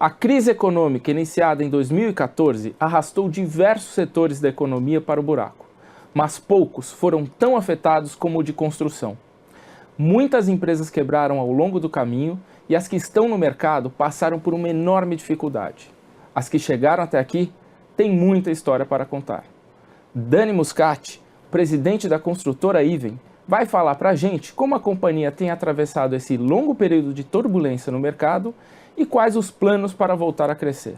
A crise econômica iniciada em 2014 arrastou diversos setores da economia para o buraco, mas poucos foram tão afetados como o de construção. Muitas empresas quebraram ao longo do caminho e as que estão no mercado passaram por uma enorme dificuldade. As que chegaram até aqui têm muita história para contar. Dani Muscati, presidente da construtora Iven, vai falar para a gente como a companhia tem atravessado esse longo período de turbulência no mercado e quais os planos para voltar a crescer.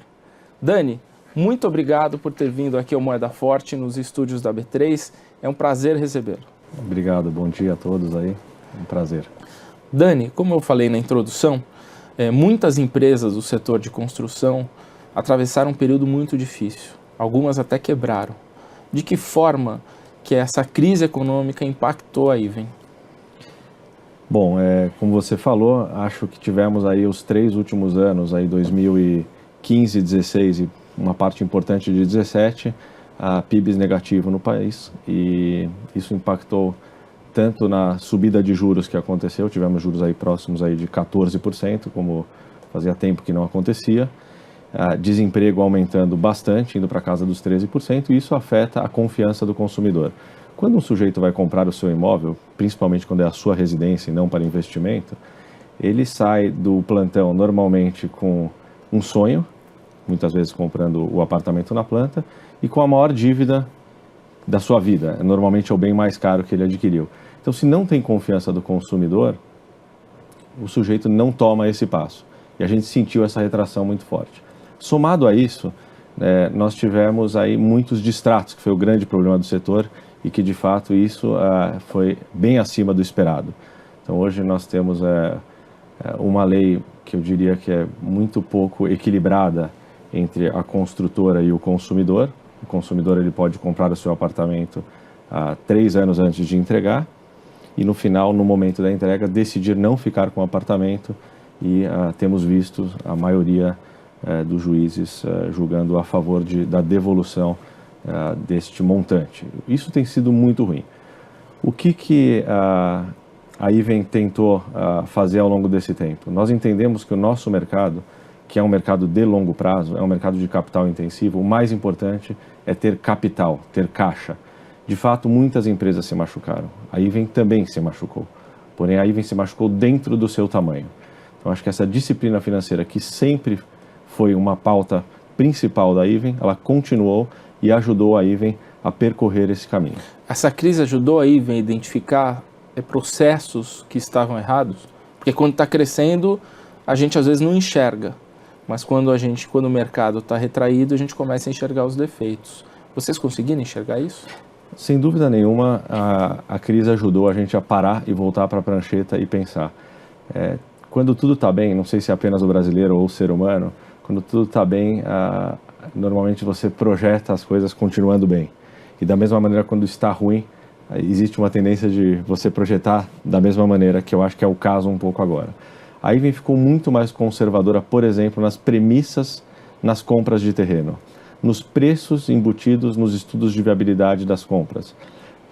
Dani, muito obrigado por ter vindo aqui ao Moeda Forte, nos estúdios da B3. É um prazer recebê-lo. Obrigado, bom dia a todos aí, um prazer. Dani, como eu falei na introdução, muitas empresas do setor de construção atravessaram um período muito difícil. Algumas até quebraram. De que forma que essa crise econômica impactou a Iven? Bom, como você falou, acho que tivemos aí os 3 últimos anos, aí 2015, 16 e uma parte importante de 17, a PIBs negativo no país, e isso impactou tanto na subida de juros que aconteceu, tivemos juros aí próximos aí de 14%, como fazia tempo que não acontecia, desemprego aumentando bastante, indo para casa dos 13%, e isso afeta a confiança do consumidor. Quando um sujeito vai comprar o seu imóvel, principalmente quando é a sua residência e não para investimento, ele sai do plantão normalmente com um sonho, muitas vezes comprando o apartamento na planta, e com a maior dívida da sua vida. Normalmente é o bem mais caro que ele adquiriu. Então, se não tem confiança do consumidor, o sujeito não toma esse passo. E a gente sentiu essa retração muito forte. Somado a isso, nós tivemos aí muitos distratos, que foi o grande problema do setor, e que de fato isso foi bem acima do esperado. Então hoje nós temos uma lei que eu diria que é muito pouco equilibrada entre a construtora e o consumidor. O consumidor ele pode comprar o seu apartamento 3 anos antes de entregar e no final, no momento da entrega, decidir não ficar com o apartamento, e temos visto a maioria dos juízes julgando a favor da devolução deste montante. Isso tem sido muito ruim. O que a Iven tentou fazer ao longo desse tempo? Nós entendemos que o nosso mercado, que é um mercado de longo prazo, é um mercado de capital intensivo, o mais importante é ter capital, ter caixa. De fato, muitas empresas se machucaram. A Iven também se machucou. Porém, a Iven se machucou dentro do seu tamanho. Então, acho que essa disciplina financeira, que sempre foi uma pauta principal da Iven, ela continuou e ajudou a Iven a percorrer esse caminho. Essa crise ajudou a Iven a identificar processos que estavam errados? Porque quando está crescendo, a gente às vezes não enxerga, mas quando o mercado está retraído, a gente começa a enxergar os defeitos. Vocês conseguiram enxergar isso? Sem dúvida nenhuma, a crise ajudou a gente a parar e voltar para a prancheta e pensar. Quando tudo está bem, não sei se é apenas o brasileiro ou o ser humano, quando tudo está bem, normalmente você projeta as coisas continuando bem. E da mesma maneira, quando está ruim, existe uma tendência de você projetar da mesma maneira, que eu acho que é o caso um pouco agora. A Iven ficou muito mais conservadora, por exemplo, nas premissas, nas compras de terreno, nos preços embutidos nos estudos de viabilidade das compras.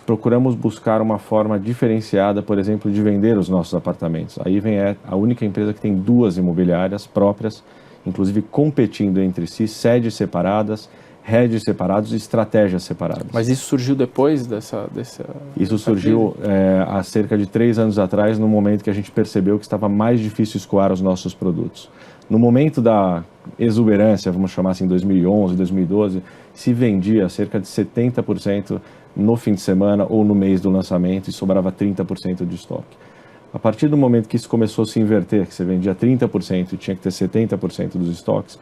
Procuramos buscar uma forma diferenciada, por exemplo, de vender os nossos apartamentos. A Iven é a única empresa que tem 2 imobiliárias próprias, inclusive competindo entre si, sedes separadas, heads separados e estratégias separadas. Mas isso surgiu depois Isso surgiu há cerca de 3 anos atrás, no momento que a gente percebeu que estava mais difícil escoar os nossos produtos. No momento da exuberância, vamos chamar assim, 2011, 2012, se vendia cerca de 70% no fim de semana ou no mês do lançamento e sobrava 30% de estoque. A partir do momento que isso começou a se inverter, que você vendia 30% e tinha que ter 70% dos estoques,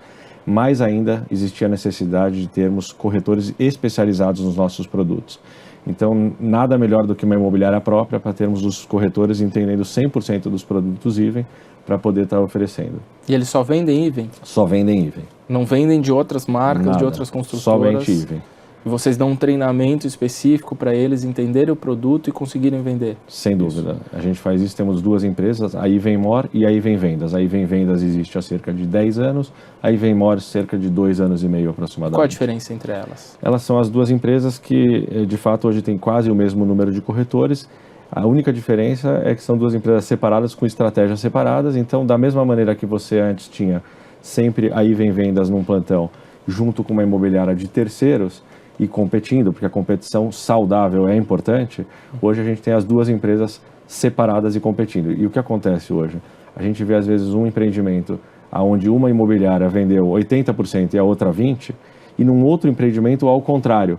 mais ainda existia a necessidade de termos corretores especializados nos nossos produtos. Então, nada melhor do que uma imobiliária própria para termos os corretores entendendo 100% dos produtos Iven para poder estar oferecendo. E eles só vendem Iven? Só vendem Iven. Não vendem de outras marcas, Nada, de outras construtoras? Somente Iven. E vocês dão um treinamento específico para eles entenderem o produto e conseguirem vender? Sem dúvida. A gente faz isso, temos 2 empresas, a Iven More e a Iven Vendas. A Iven Vendas existe há cerca de 10 anos, a Iven More cerca de 2 anos e meio aproximadamente. Qual a diferença entre elas? Elas são as 2 empresas que, de fato, hoje têm quase o mesmo número de corretores. A única diferença é que são 2 empresas separadas com estratégias separadas. Então, da mesma maneira que você antes tinha sempre aí vem vendas num plantão junto com uma imobiliária de terceiros e competindo, porque a competição saudável é importante. Hoje a gente tem as duas empresas separadas e competindo. E o que acontece hoje? A gente vê às vezes um empreendimento onde uma imobiliária vendeu 80% e a outra 20%, e num outro empreendimento ao contrário.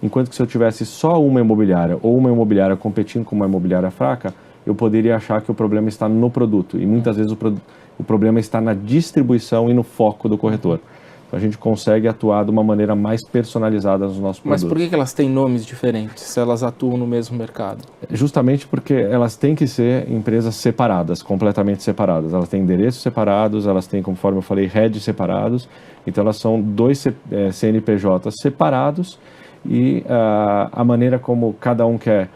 Enquanto que se eu tivesse só uma imobiliária ou uma imobiliária competindo com uma imobiliária fraca, eu poderia achar que o problema está no produto. E muitas vezes o problema está na distribuição e no foco do corretor. Então a gente consegue atuar de uma maneira mais personalizada nos nossos produtos. Mas por que elas têm nomes diferentes se elas atuam no mesmo mercado? Justamente porque elas têm que ser empresas separadas, completamente separadas. Elas têm endereços separados, elas têm, conforme eu falei, heads separados. Então elas são dois CNPJs separados e a maneira como cada um quer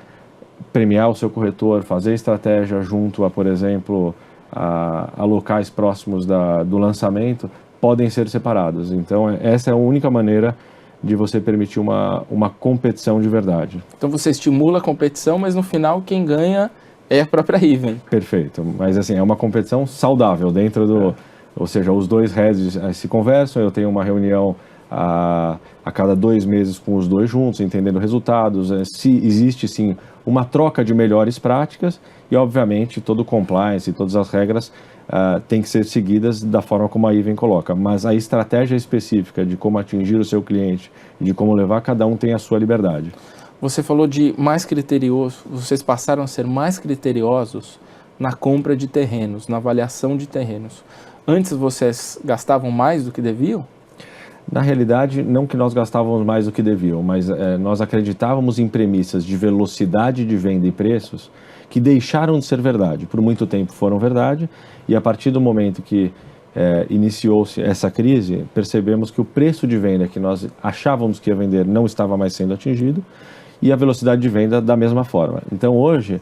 premiar o seu corretor, fazer estratégia junto a, por exemplo, a locais próximos do lançamento, podem ser separados. Então, essa é a única maneira de você permitir uma competição de verdade. Então, você estimula a competição, mas no final quem ganha é a própria Riven. Perfeito. Mas, assim, é uma competição saudável dentro do... Ou seja, os dois heads se conversam, eu tenho uma reunião a cada 2 meses com os dois juntos, entendendo resultados, se existe, sim, uma troca de melhores práticas e, obviamente, todo o compliance e todas as regras têm que ser seguidas da forma como a Iven coloca. Mas a estratégia específica de como atingir o seu cliente e de como levar, cada um tem a sua liberdade. Você falou de mais criterioso, vocês passaram a ser mais criteriosos na compra de terrenos, na avaliação de terrenos. Antes vocês gastavam mais do que deviam? Na realidade, não que nós gastávamos mais do que deviam, mas nós acreditávamos em premissas de velocidade de venda e preços que deixaram de ser verdade. Por muito tempo foram verdade, e a partir do momento que iniciou-se essa crise, percebemos que o preço de venda que nós achávamos que ia vender não estava mais sendo atingido, e a velocidade de venda da mesma forma. Então hoje,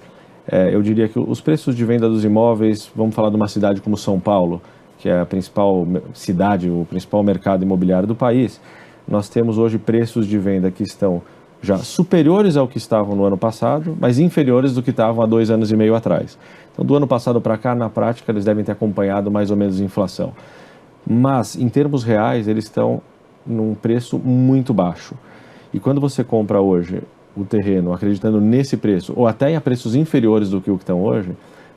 eu diria que os preços de venda dos imóveis, vamos falar de uma cidade como São Paulo, que é a principal cidade, o principal mercado imobiliário do país, nós temos hoje preços de venda que estão já superiores ao que estavam no ano passado, mas inferiores do que estavam há 2 anos e meio atrás. Então, do ano passado para cá, na prática, eles devem ter acompanhado mais ou menos a inflação. Mas, em termos reais, eles estão num preço muito baixo. E quando você compra hoje o terreno acreditando nesse preço, ou até a preços inferiores do que o que estão hoje,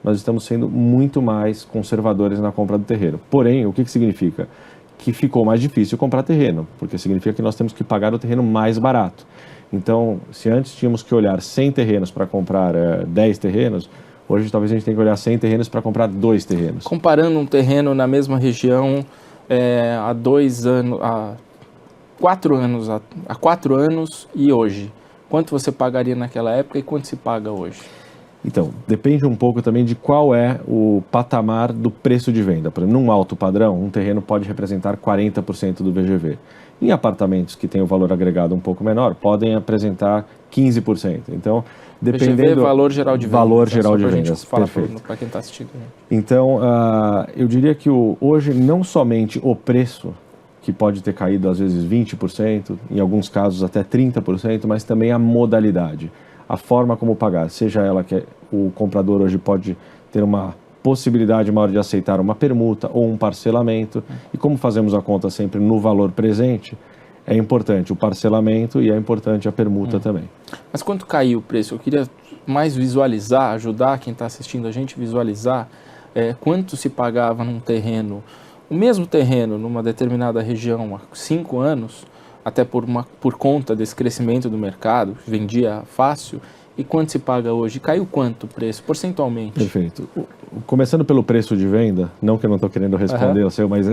nós estamos sendo muito mais conservadores na compra do terreno. Porém, o que significa? Que ficou mais difícil comprar terreno, porque significa que nós temos que pagar o terreno mais barato. Então, se antes tínhamos que olhar 100 terrenos para comprar 10 terrenos, hoje talvez a gente tenha que olhar 100 terrenos para comprar 2 terrenos. Comparando um terreno na mesma região há 2 anos, há 4 anos, há 4 anos e hoje, quanto você pagaria naquela época e quanto se paga hoje? Então, depende um pouco também de qual é o patamar do preço de venda. Por exemplo, num alto padrão, um terreno pode representar 40% do VGV. Em apartamentos que têm o valor agregado um pouco menor, podem apresentar 15%. Então, dependendo... VGV é valor geral de vendas. Valor geral de vendas, perfeito. Para quem está assistindo. Então, eu diria que hoje não somente o preço, que pode ter caído às vezes 20%, em alguns casos até 30%, mas também a modalidade. A forma como pagar, seja ela que o comprador hoje pode ter uma possibilidade maior de aceitar uma permuta ou um parcelamento, e como fazemos a conta sempre no valor presente, é importante o parcelamento e é importante a permuta também. Mas quanto caiu o preço? Eu queria mais visualizar, ajudar quem está assistindo a gente a visualizar quanto se pagava num terreno, o mesmo terreno numa determinada região há 5 anos, até por conta desse crescimento do mercado, vendia fácil, e quanto se paga hoje? Caiu quanto o preço, percentualmente? Perfeito. Começando pelo preço de venda, não que eu não estou querendo responder o seu, mas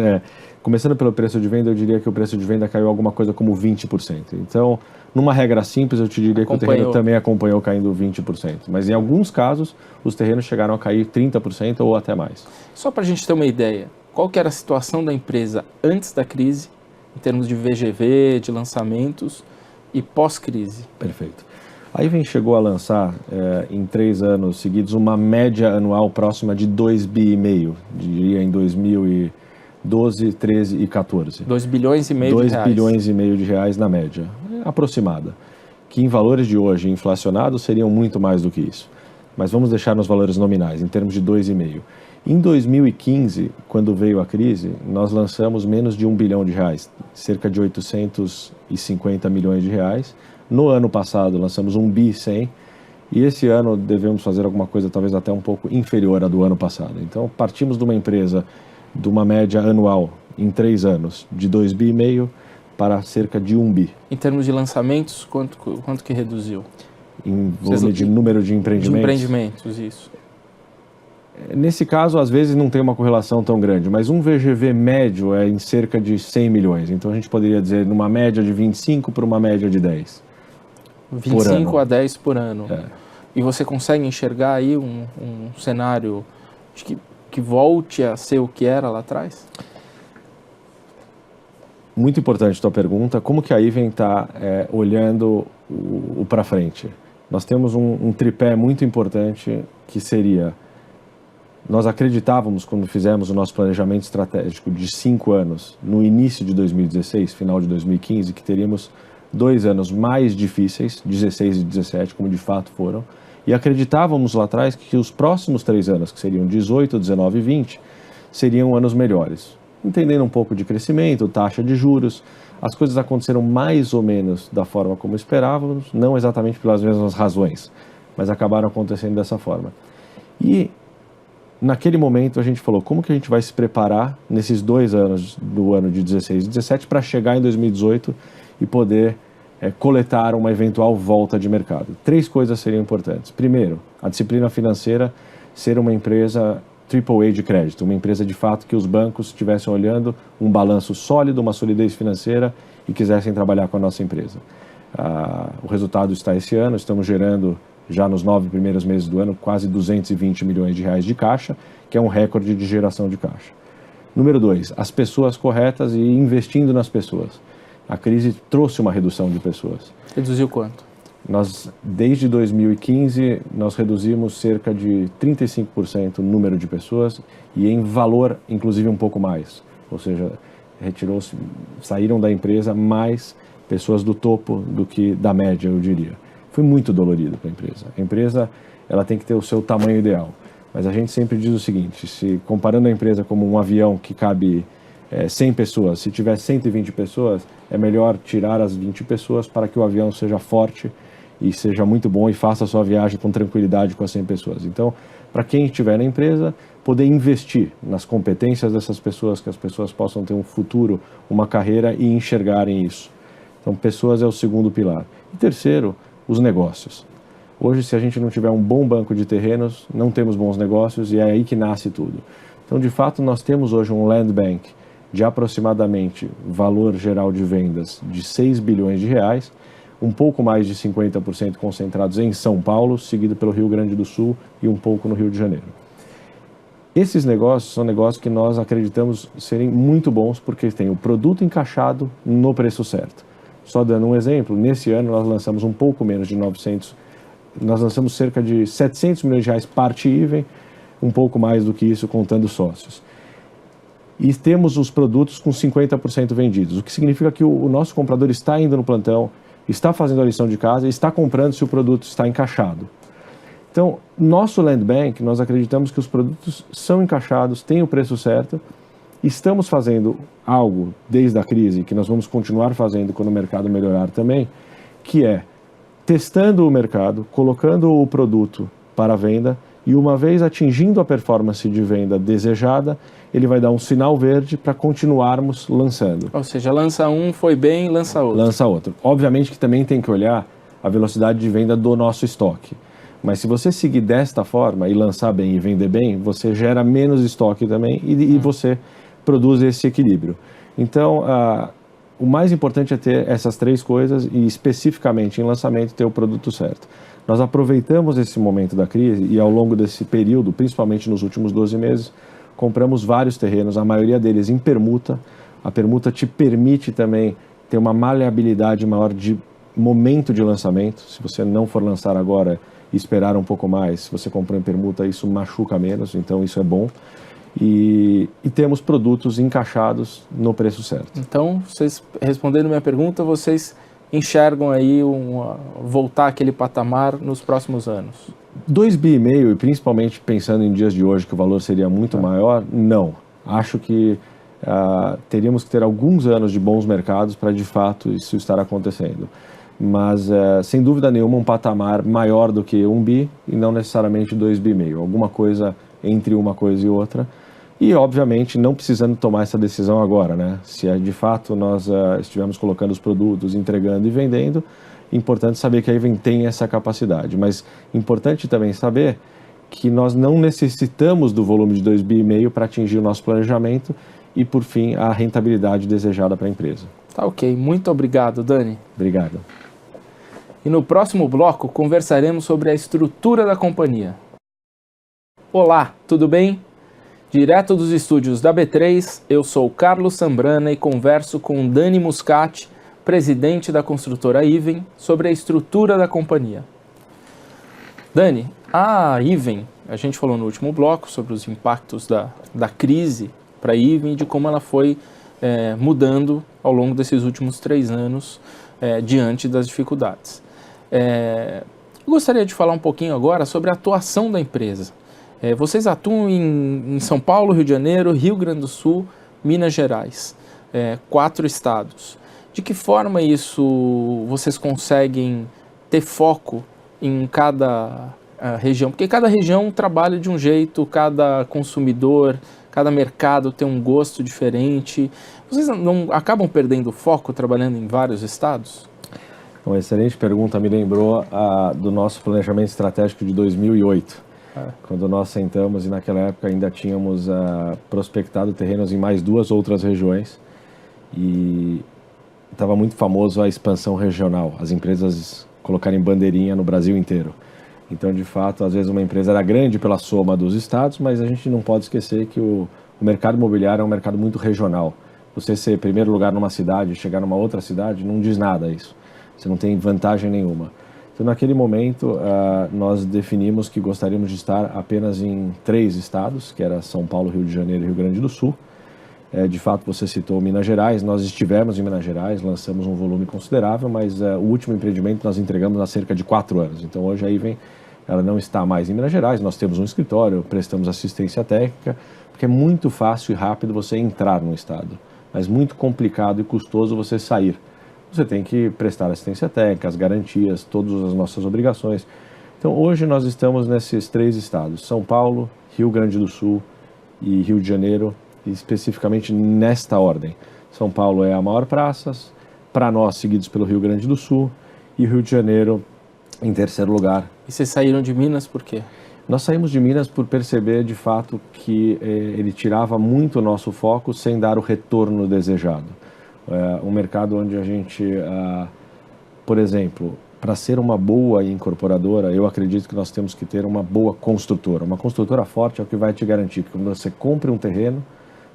começando pelo preço de venda, eu diria que o preço de venda caiu alguma coisa como 20%. Então, numa regra simples, eu te diria que o terreno também acompanhou caindo 20%. Mas em alguns casos, os terrenos chegaram a cair 30% ou até mais. Só para a gente ter uma ideia, qual que era a situação da empresa antes da crise, em termos de VGV, de lançamentos, e pós-crise? Perfeito. A Iven chegou a lançar, em 3 anos seguidos, uma média anual próxima de 2,5 bi, diria em 2012, 13 e 14. 2,5 bilhões de reais. 2,5 bilhões de reais na média, aproximada. Que em valores de hoje, inflacionados, seriam muito mais do que isso. mas vamos deixar nos valores nominais, em termos de 2,5. Em 2015, quando veio a crise, nós lançamos menos de R$1 bilhão, cerca de 850 milhões de reais. No ano passado, lançamos 1,1 bi, e esse ano devemos fazer alguma coisa talvez até um pouco inferior à do ano passado. Então, partimos de uma empresa de uma média anual em 3 anos de 2,5 bi para cerca de 1 bi. Em termos de lançamentos, quanto que reduziu? Em volume de número de empreendimentos? De empreendimentos, isso. Nesse caso, às vezes não tem uma correlação tão grande, mas um VGV médio é em cerca de 100 milhões. Então a gente poderia dizer numa média de 25 para uma média de 10. 25 a 10 por ano. É. E você consegue enxergar aí um cenário que volte a ser o que era lá atrás? Muito importante a tua pergunta. Como que a Iven está olhando o para frente? Nós temos um tripé muito importante que seria... Nós acreditávamos, quando fizemos o nosso planejamento estratégico de 5 anos, no início de 2016, final de 2015, que teríamos 2 anos mais difíceis, 16 e 17, como de fato foram, e acreditávamos lá atrás que os próximos 3 anos, que seriam 18, 19 e 20, seriam anos melhores. Entendendo um pouco de crescimento, taxa de juros, as coisas aconteceram mais ou menos da forma como esperávamos, não exatamente pelas mesmas razões, mas acabaram acontecendo dessa forma. E naquele momento a gente falou, como que a gente vai se preparar nesses 2 anos do ano de 16 e 17 para chegar em 2018 e poder coletar uma eventual volta de mercado? 3 coisas seriam importantes. Primeiro, a disciplina financeira, ser uma empresa AAA de crédito, uma empresa de fato que os bancos estivessem olhando um balanço sólido, uma solidez financeira e quisessem trabalhar com a nossa empresa. O resultado está esse ano, estamos gerando já nos 9 primeiros meses do ano, quase 220 milhões de reais de caixa, que é um recorde de geração de caixa. Número 2, as pessoas corretas e investindo nas pessoas. A crise trouxe uma redução de pessoas. Reduziu quanto? Nós, desde 2015, nós reduzimos cerca de 35% o número de pessoas e em valor, inclusive, um pouco mais. Ou seja, saíram da empresa mais pessoas do topo do que da média, eu diria. Foi muito dolorido para a empresa. A empresa, ela tem que ter o seu tamanho ideal. Mas a gente sempre diz o seguinte, se comparando a empresa como um avião que cabe 100 pessoas, se tiver 120 pessoas, é melhor tirar as 20 pessoas para que o avião seja forte e seja muito bom e faça a sua viagem com tranquilidade com as 100 pessoas. Então, para quem estiver na empresa, poder investir nas competências dessas pessoas, que as pessoas possam ter um futuro, uma carreira e enxergarem isso. Então, pessoas é o segundo pilar. E terceiro, os negócios. Hoje, se a gente não tiver um bom banco de terrenos, não temos bons negócios e é aí que nasce tudo. Então, de fato, nós temos hoje um land bank de aproximadamente valor geral de vendas de 6 bilhões de reais, um pouco mais de 50% concentrados em São Paulo, seguido pelo Rio Grande do Sul e um pouco no Rio de Janeiro. Esses negócios são negócios que nós acreditamos serem muito bons porque tem o produto encaixado no preço certo. Só dando um exemplo, nesse ano nós lançamos um pouco menos de 900, nós lançamos cerca de 700 milhões de reais parte Iven, um pouco mais do que isso contando sócios. E temos os produtos com 50% vendidos, o que significa que o nosso comprador está indo no plantão, está fazendo a lição de casa e está comprando se o produto está encaixado. Então, nosso Land Bank, nós acreditamos que os produtos são encaixados, têm o preço certo. Estamos fazendo algo desde a crise, que nós vamos continuar fazendo quando o mercado melhorar também, que é testando o mercado, colocando o produto para venda e uma vez atingindo a performance de venda desejada, ele vai dar um sinal verde para continuarmos lançando. Ou seja, lança um, foi bem, lança outro. Lança outro. Obviamente que também tem que olhar a velocidade de venda do nosso estoque. Mas se você seguir desta forma e lançar bem e vender bem, você gera menos estoque também e você produz esse equilíbrio. Então, o mais importante é ter essas 3 coisas e especificamente em lançamento ter o produto certo. Nós aproveitamos esse momento da crise e ao longo desse período, principalmente nos últimos 12 meses, compramos vários terrenos, a maioria deles em permuta. A permuta te permite também ter uma maleabilidade maior de momento de lançamento. Se você não for lançar agora e esperar um pouco mais, se você comprou em permuta, isso machuca menos, então isso é bom. E temos produtos encaixados no preço certo. Então, vocês, respondendo minha pergunta, vocês enxergam aí voltar aquele patamar nos próximos anos? 2,5 bi, e principalmente pensando em dias de hoje que o valor seria muito maior, não. Acho que teríamos que ter alguns anos de bons mercados para de fato isso estar acontecendo. Mas, sem dúvida nenhuma, um patamar maior do que 1 bi e não necessariamente 2,5 bi. Alguma coisa entre uma coisa e outra. E, obviamente, não precisando tomar essa decisão agora, né? Se de fato nós estivermos colocando os produtos, entregando e vendendo, importante saber que a Iven tem essa capacidade. Mas importante também saber que nós não necessitamos do volume de 2,5 bi para atingir o nosso planejamento e, por fim, a rentabilidade desejada para a empresa. Tá ok. Muito obrigado, Dani. Obrigado. E no próximo bloco conversaremos sobre a estrutura da companhia. Olá, tudo bem? Direto dos estúdios da B3, eu sou Carlos Sambrana e converso com Dani Muscati, presidente da construtora Iven, sobre a estrutura da companhia. Dani, a Iven, a gente falou no último bloco sobre os impactos da crise para a Iven e de como ela foi mudando ao longo desses últimos 3 anos diante das dificuldades. Eu gostaria de falar um pouquinho agora sobre a atuação da empresa. Vocês atuam em São Paulo, Rio de Janeiro, Rio Grande do Sul, Minas Gerais, 4 estados. De que forma isso vocês conseguem ter foco em cada região? Porque cada região trabalha de um jeito, cada consumidor, cada mercado tem um gosto diferente. Vocês não acabam perdendo foco trabalhando em vários estados? Uma excelente pergunta, me lembrou do nosso planejamento estratégico de 2008, quando nós sentamos e naquela época ainda tínhamos prospectado terrenos em mais 2 outras regiões e estava muito famoso a expansão regional, as empresas colocarem bandeirinha no Brasil inteiro. Então, de fato, às vezes uma empresa era grande pela soma dos estados, mas a gente não pode esquecer que o mercado imobiliário é um mercado muito regional. Você ser primeiro lugar numa cidade e chegar numa outra cidade não diz nada isso. Você não tem vantagem nenhuma. Então, naquele momento, nós definimos que gostaríamos de estar apenas em 3 estados, que era São Paulo, Rio de Janeiro e Rio Grande do Sul. De fato, você citou Minas Gerais, nós estivemos em Minas Gerais, lançamos um volume considerável, mas o último empreendimento nós entregamos há cerca de 4 anos. Então, hoje a Iven, ela não está mais em Minas Gerais, nós temos um escritório, prestamos assistência técnica, porque é muito fácil e rápido você entrar no estado, mas muito complicado e custoso você sair. Você tem que prestar assistência técnica, as garantias, todas as nossas obrigações. Então, hoje nós estamos nesses 3 estados, São Paulo, Rio Grande do Sul e Rio de Janeiro, especificamente nesta ordem. São Paulo é a maior praça, para nós, seguidos pelo Rio Grande do Sul, e Rio de Janeiro em terceiro lugar. E vocês saíram de Minas por quê? Nós saímos de Minas por perceber, de fato, que ele tirava muito o nosso foco sem dar o retorno desejado. Um mercado onde a gente, por exemplo, para ser uma boa incorporadora, eu acredito que nós temos que ter uma boa construtora. Uma construtora forte é o que vai te garantir que quando você compre um terreno,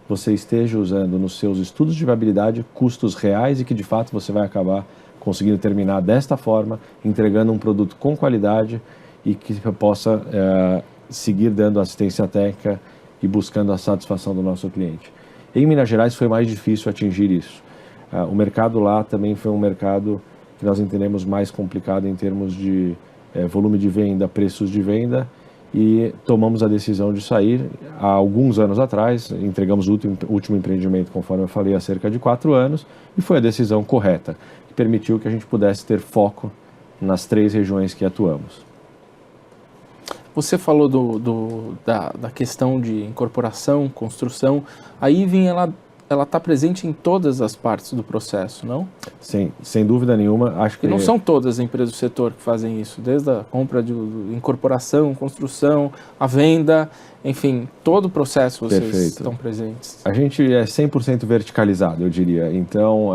você esteja usando nos seus estudos de viabilidade custos reais e que de fato você vai acabar conseguindo terminar desta forma, entregando um produto com qualidade e que possa seguir dando assistência técnica e buscando a satisfação do nosso cliente. Em Minas Gerais foi mais difícil atingir isso. O mercado lá também foi um mercado que nós entendemos mais complicado em termos de volume de venda, preços de venda, e tomamos a decisão de sair. Há alguns anos atrás, entregamos o último empreendimento, conforme eu falei, há cerca de 4 anos, e foi a decisão correta, que permitiu que a gente pudesse ter foco nas 3 regiões que atuamos. Você falou da questão de incorporação, construção. A Iven, ela está presente em todas as partes do processo, não? Sim, sem dúvida nenhuma. Acho que E não são todas as empresas do setor que fazem isso, desde a compra de incorporação, construção, a venda, enfim, todo o processo vocês Perfeito. estão presentes. A gente é 100% verticalizado, eu diria. Então,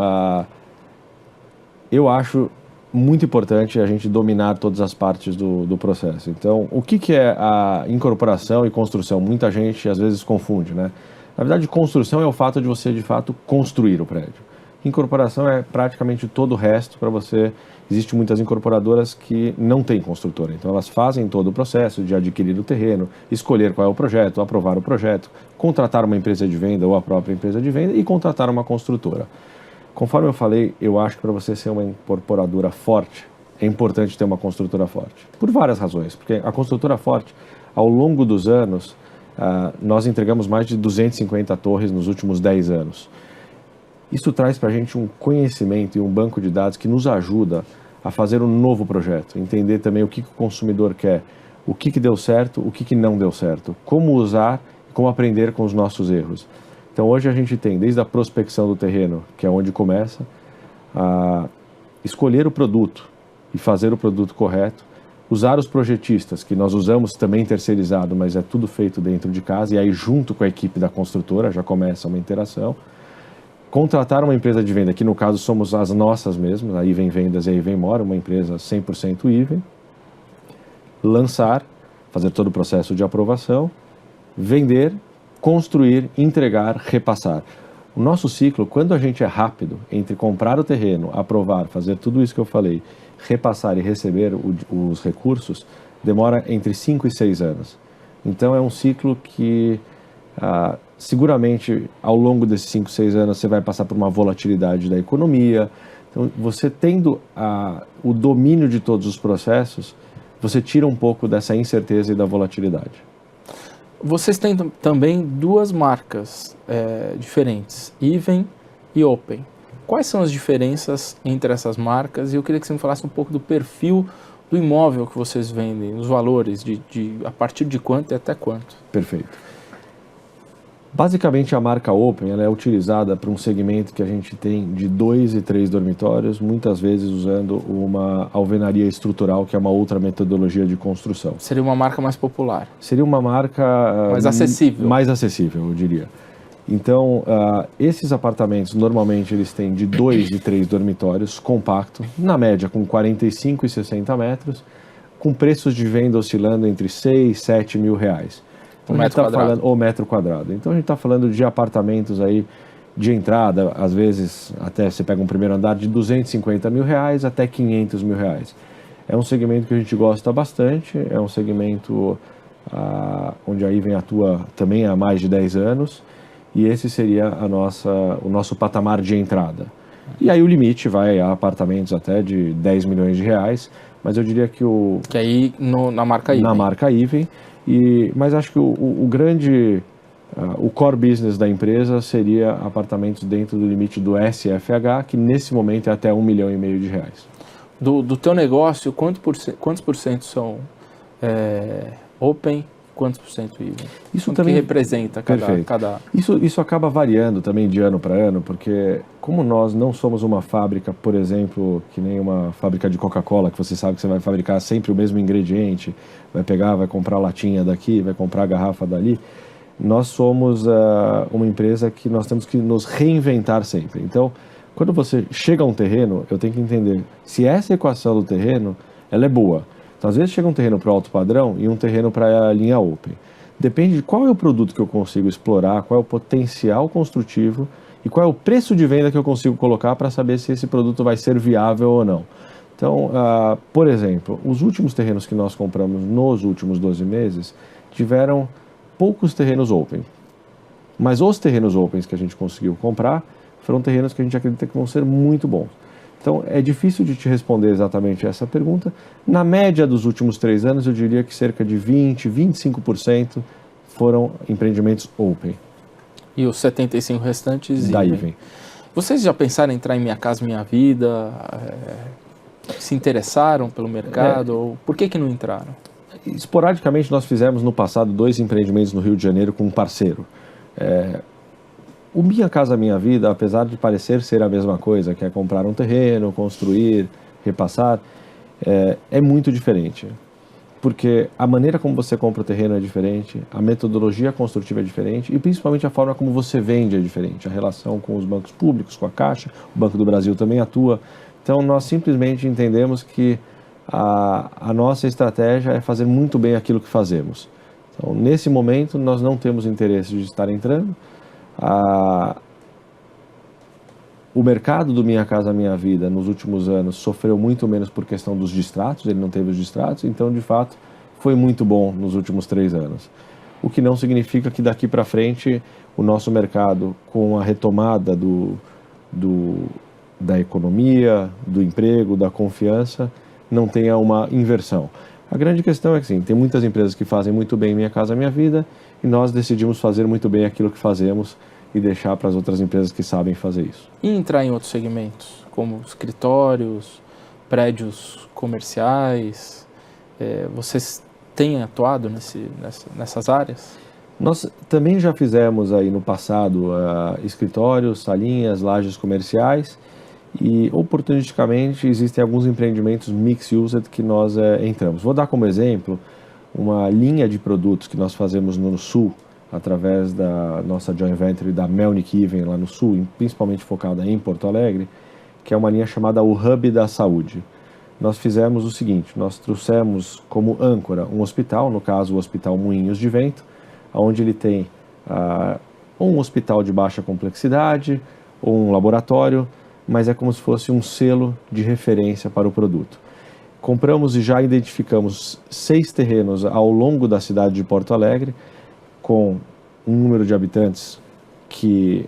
eu acho muito importante a gente dominar todas as partes do processo. Então, o que é a incorporação e construção? Muita gente às vezes confunde, né? Na verdade, construção é o fato de você, de fato, construir o prédio. Incorporação é praticamente todo o resto para você. Existem muitas incorporadoras que não têm construtora, então elas fazem todo o processo de adquirir o terreno, escolher qual é o projeto, aprovar o projeto, contratar uma empresa de venda ou a própria empresa de venda e contratar uma construtora. Conforme eu falei, eu acho que para você ser uma incorporadora forte, é importante ter uma construtora forte? Por várias razões, porque a construtora forte, ao longo dos anos, nós entregamos mais de 250 torres nos últimos 10 anos. Isso traz para a gente um conhecimento e um banco de dados que nos ajuda a fazer um novo projeto, entender também o que o consumidor quer, o que deu certo, o que não deu certo, como usar, como aprender com os nossos erros. Então hoje a gente tem, desde a prospecção do terreno, que é onde começa, a escolher o produto e fazer o produto correto, usar os projetistas, que nós usamos também terceirizado, mas é tudo feito dentro de casa, e aí junto com a equipe da construtora já começa uma interação. Contratar uma empresa de venda, que no caso somos as nossas mesmas, a Iven Vendas e a Iven Mora, uma empresa 100% Iven. Lançar, fazer todo o processo de aprovação, vender, construir, entregar, repassar. O nosso ciclo, quando a gente é rápido entre comprar o terreno, aprovar, fazer tudo isso que eu falei, repassar e receber os recursos, demora entre 5 e 6 anos. Então é um ciclo que seguramente ao longo desses 5, 6 anos você vai passar por uma volatilidade da economia. Então você tendo o domínio de todos os processos, você tira um pouco dessa incerteza e da volatilidade. Vocês têm também duas marcas diferentes, Iven e Open. Quais são as diferenças entre essas marcas? E eu queria que você me falasse um pouco do perfil do imóvel que vocês vendem, os valores, a partir de quanto e até quanto. Perfeito. Basicamente a marca Open ela é utilizada para um segmento que a gente tem de 2 e 3 dormitórios, muitas vezes usando uma alvenaria estrutural, que é uma outra metodologia de construção. Seria uma marca mais popular? Seria uma marca mais acessível. Mais acessível, eu diria. Então, esses apartamentos, normalmente, eles têm de 2 e 3 dormitórios, compacto, na média com 45 e 60 metros, com preços de venda oscilando entre 6 e 7 mil reais. Então, metro quadrado. Então, a gente está falando de apartamentos aí de entrada, às vezes, até você pega um primeiro andar de 250 mil reais até 500 mil reais. É um segmento que a gente gosta bastante, é um segmento onde a Iven atua também há mais de 10 anos, e esse seria o nosso patamar de entrada. E aí o limite vai a apartamentos até de 10 milhões de reais, mas eu diria que Que aí na marca Iven. Na marca Iven, mas acho que o core business da empresa seria apartamentos dentro do limite do SFH, que nesse momento é até 1,5 milhão de reais. Do teu negócio, quantos por cento são Open? Quantos por cento Iven? Isso também que representa cada... Isso acaba variando também de ano para ano, porque como nós não somos uma fábrica, por exemplo, que nem uma fábrica de Coca-Cola, que você sabe que você vai fabricar sempre o mesmo ingrediente, vai comprar latinha daqui, vai comprar a garrafa dali, nós somos uma empresa que nós temos que nos reinventar sempre. Então, quando você chega a um terreno, eu tenho que entender se essa equação do terreno ela é boa. Então, às vezes chega um terreno para alto padrão e um terreno para a linha Open. Depende de qual é o produto que eu consigo explorar, qual é o potencial construtivo e qual é o preço de venda que eu consigo colocar para saber se esse produto vai ser viável ou não. Então, por exemplo, os últimos terrenos que nós compramos nos últimos 12 meses tiveram poucos terrenos Open. Mas os terrenos Opens que a gente conseguiu comprar foram terrenos que a gente acredita que vão ser muito bons. Então, é difícil de te responder exatamente essa pergunta. Na média dos últimos 3 anos, eu diria que cerca de 20%, 25% foram empreendimentos Open. E os 75% restantes da Iven. Vocês já pensaram em entrar em Minha Casa Minha Vida? Se interessaram pelo mercado? Ou por que não entraram? Esporadicamente, nós fizemos no passado 2 empreendimentos no Rio de Janeiro com um parceiro. O Minha Casa Minha Vida, apesar de parecer ser a mesma coisa, que é comprar um terreno, construir, repassar, é muito diferente. Porque a maneira como você compra o terreno é diferente, a metodologia construtiva é diferente e principalmente a forma como você vende é diferente. A relação com os bancos públicos, com a Caixa, o Banco do Brasil também atua. Então nós simplesmente entendemos que a nossa estratégia é fazer muito bem aquilo que fazemos. Então nesse momento nós não temos interesse de estar entrando. O mercado do Minha Casa Minha Vida nos últimos anos sofreu muito menos por questão dos distratos, ele não teve os distratos, então de fato foi muito bom nos últimos 3 anos. O que não significa que daqui para frente o nosso mercado, com a retomada da economia, do emprego, da confiança, não tenha uma inversão. A grande questão é que sim, tem muitas empresas que fazem muito bem Minha Casa Minha Vida e nós decidimos fazer muito bem aquilo que fazemos e deixar para as outras empresas que sabem fazer isso. E entrar em outros segmentos, como escritórios, prédios comerciais, vocês têm atuado nessas áreas? Nós também já fizemos aí no passado escritórios, salinhas, lajes comerciais e oportunisticamente existem alguns empreendimentos mixed-use que nós entramos. Vou dar como exemplo uma linha de produtos que nós fazemos no Sul, através da nossa joint venture da Melnick Even lá no Sul, principalmente focada em Porto Alegre, que é uma linha chamada o Hub da Saúde. Nós fizemos o seguinte, nós trouxemos como âncora um hospital, no caso o Hospital Moinhos de Vento, onde ele tem um hospital de baixa complexidade, ou um laboratório, mas é como se fosse um selo de referência para o produto. Compramos e já identificamos 6 terrenos ao longo da cidade de Porto Alegre, com um número de habitantes que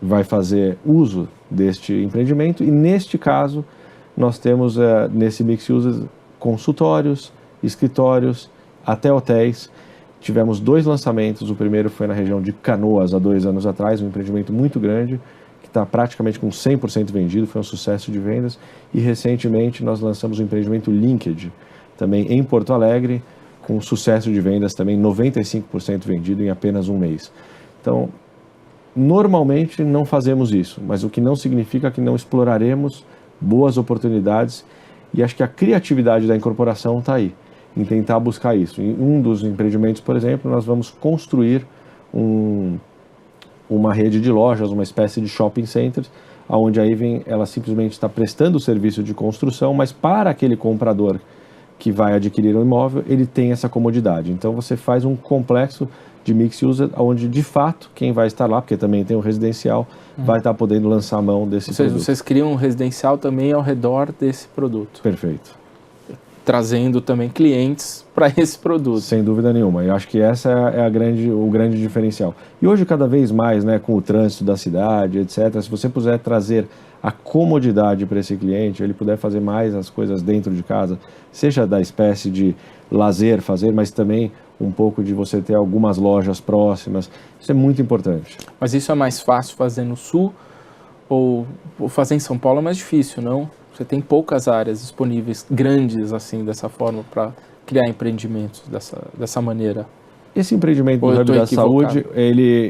vai fazer uso deste empreendimento, e neste caso nós temos nesse mixed use consultórios, escritórios, até hotéis. Tivemos 2 lançamentos, o primeiro foi na região de Canoas há 2 anos atrás, um empreendimento muito grande, que está praticamente com 100% vendido, foi um sucesso de vendas, e recentemente nós lançamos o empreendimento Linked, também em Porto Alegre, com sucesso de vendas também, 95% vendido em apenas um mês. Então, normalmente não fazemos isso, mas o que não significa que não exploraremos boas oportunidades, e acho que a criatividade da incorporação está aí, em tentar buscar isso. Em um dos empreendimentos, por exemplo, nós vamos construir uma rede de lojas, uma espécie de shopping centers, onde a Even ela simplesmente está prestando o serviço de construção, mas para aquele comprador que vai adquirir um imóvel, ele tem essa comodidade. Então você faz um complexo de mixed use, onde de fato quem vai estar lá, porque também tem um residencial, vai estar podendo lançar a mão desse produto. Vocês criam um residencial também ao redor desse produto. Perfeito. Trazendo também clientes para esse produto. Sem dúvida nenhuma. Eu acho que essa é o grande diferencial. E hoje, cada vez mais, né, com o trânsito da cidade, etc., se você puder trazer a comodidade para esse cliente, ele puder fazer mais as coisas dentro de casa, seja da espécie de lazer fazer, mas também um pouco de você ter algumas lojas próximas, isso é muito importante. Mas isso é mais fácil fazer no Sul ou fazer em São Paulo é mais difícil, não? Você tem poucas áreas disponíveis, grandes assim, dessa forma, para criar empreendimentos dessa maneira. Esse empreendimento do Hub da Saúde,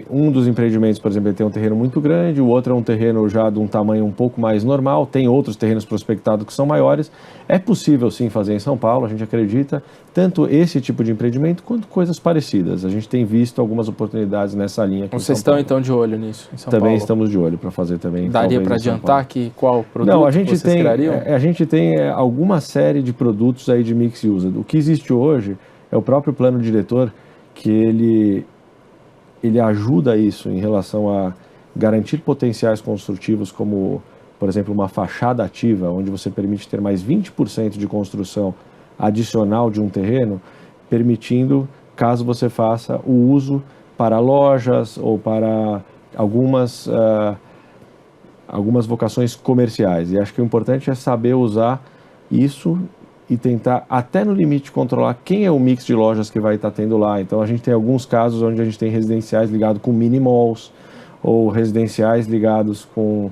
um dos empreendimentos, por exemplo, ele tem um terreno muito grande, o outro é um terreno já de um tamanho um pouco mais normal, tem outros terrenos prospectados que são maiores. É possível sim fazer em São Paulo, a gente acredita, tanto esse tipo de empreendimento quanto coisas parecidas. A gente tem visto algumas oportunidades nessa linha aqui. Vocês estão então de olho nisso em São Paulo? Também estamos de olho para fazer também. Daria para adiantar qual produto Não, vocês criariam? A gente tem alguma série de produtos aí de mixed use. O que existe hoje é o próprio plano diretor, que ele ajuda isso em relação a garantir potenciais construtivos como, por exemplo, uma fachada ativa, onde você permite ter mais 20% de construção adicional de um terreno, permitindo, caso você faça o uso para lojas ou para algumas vocações comerciais. E acho que o importante é saber usar isso e tentar, até no limite, controlar quem é o mix de lojas que vai estar tendo lá. Então, a gente tem alguns casos onde a gente tem residenciais ligados com mini malls, ou residenciais ligados com,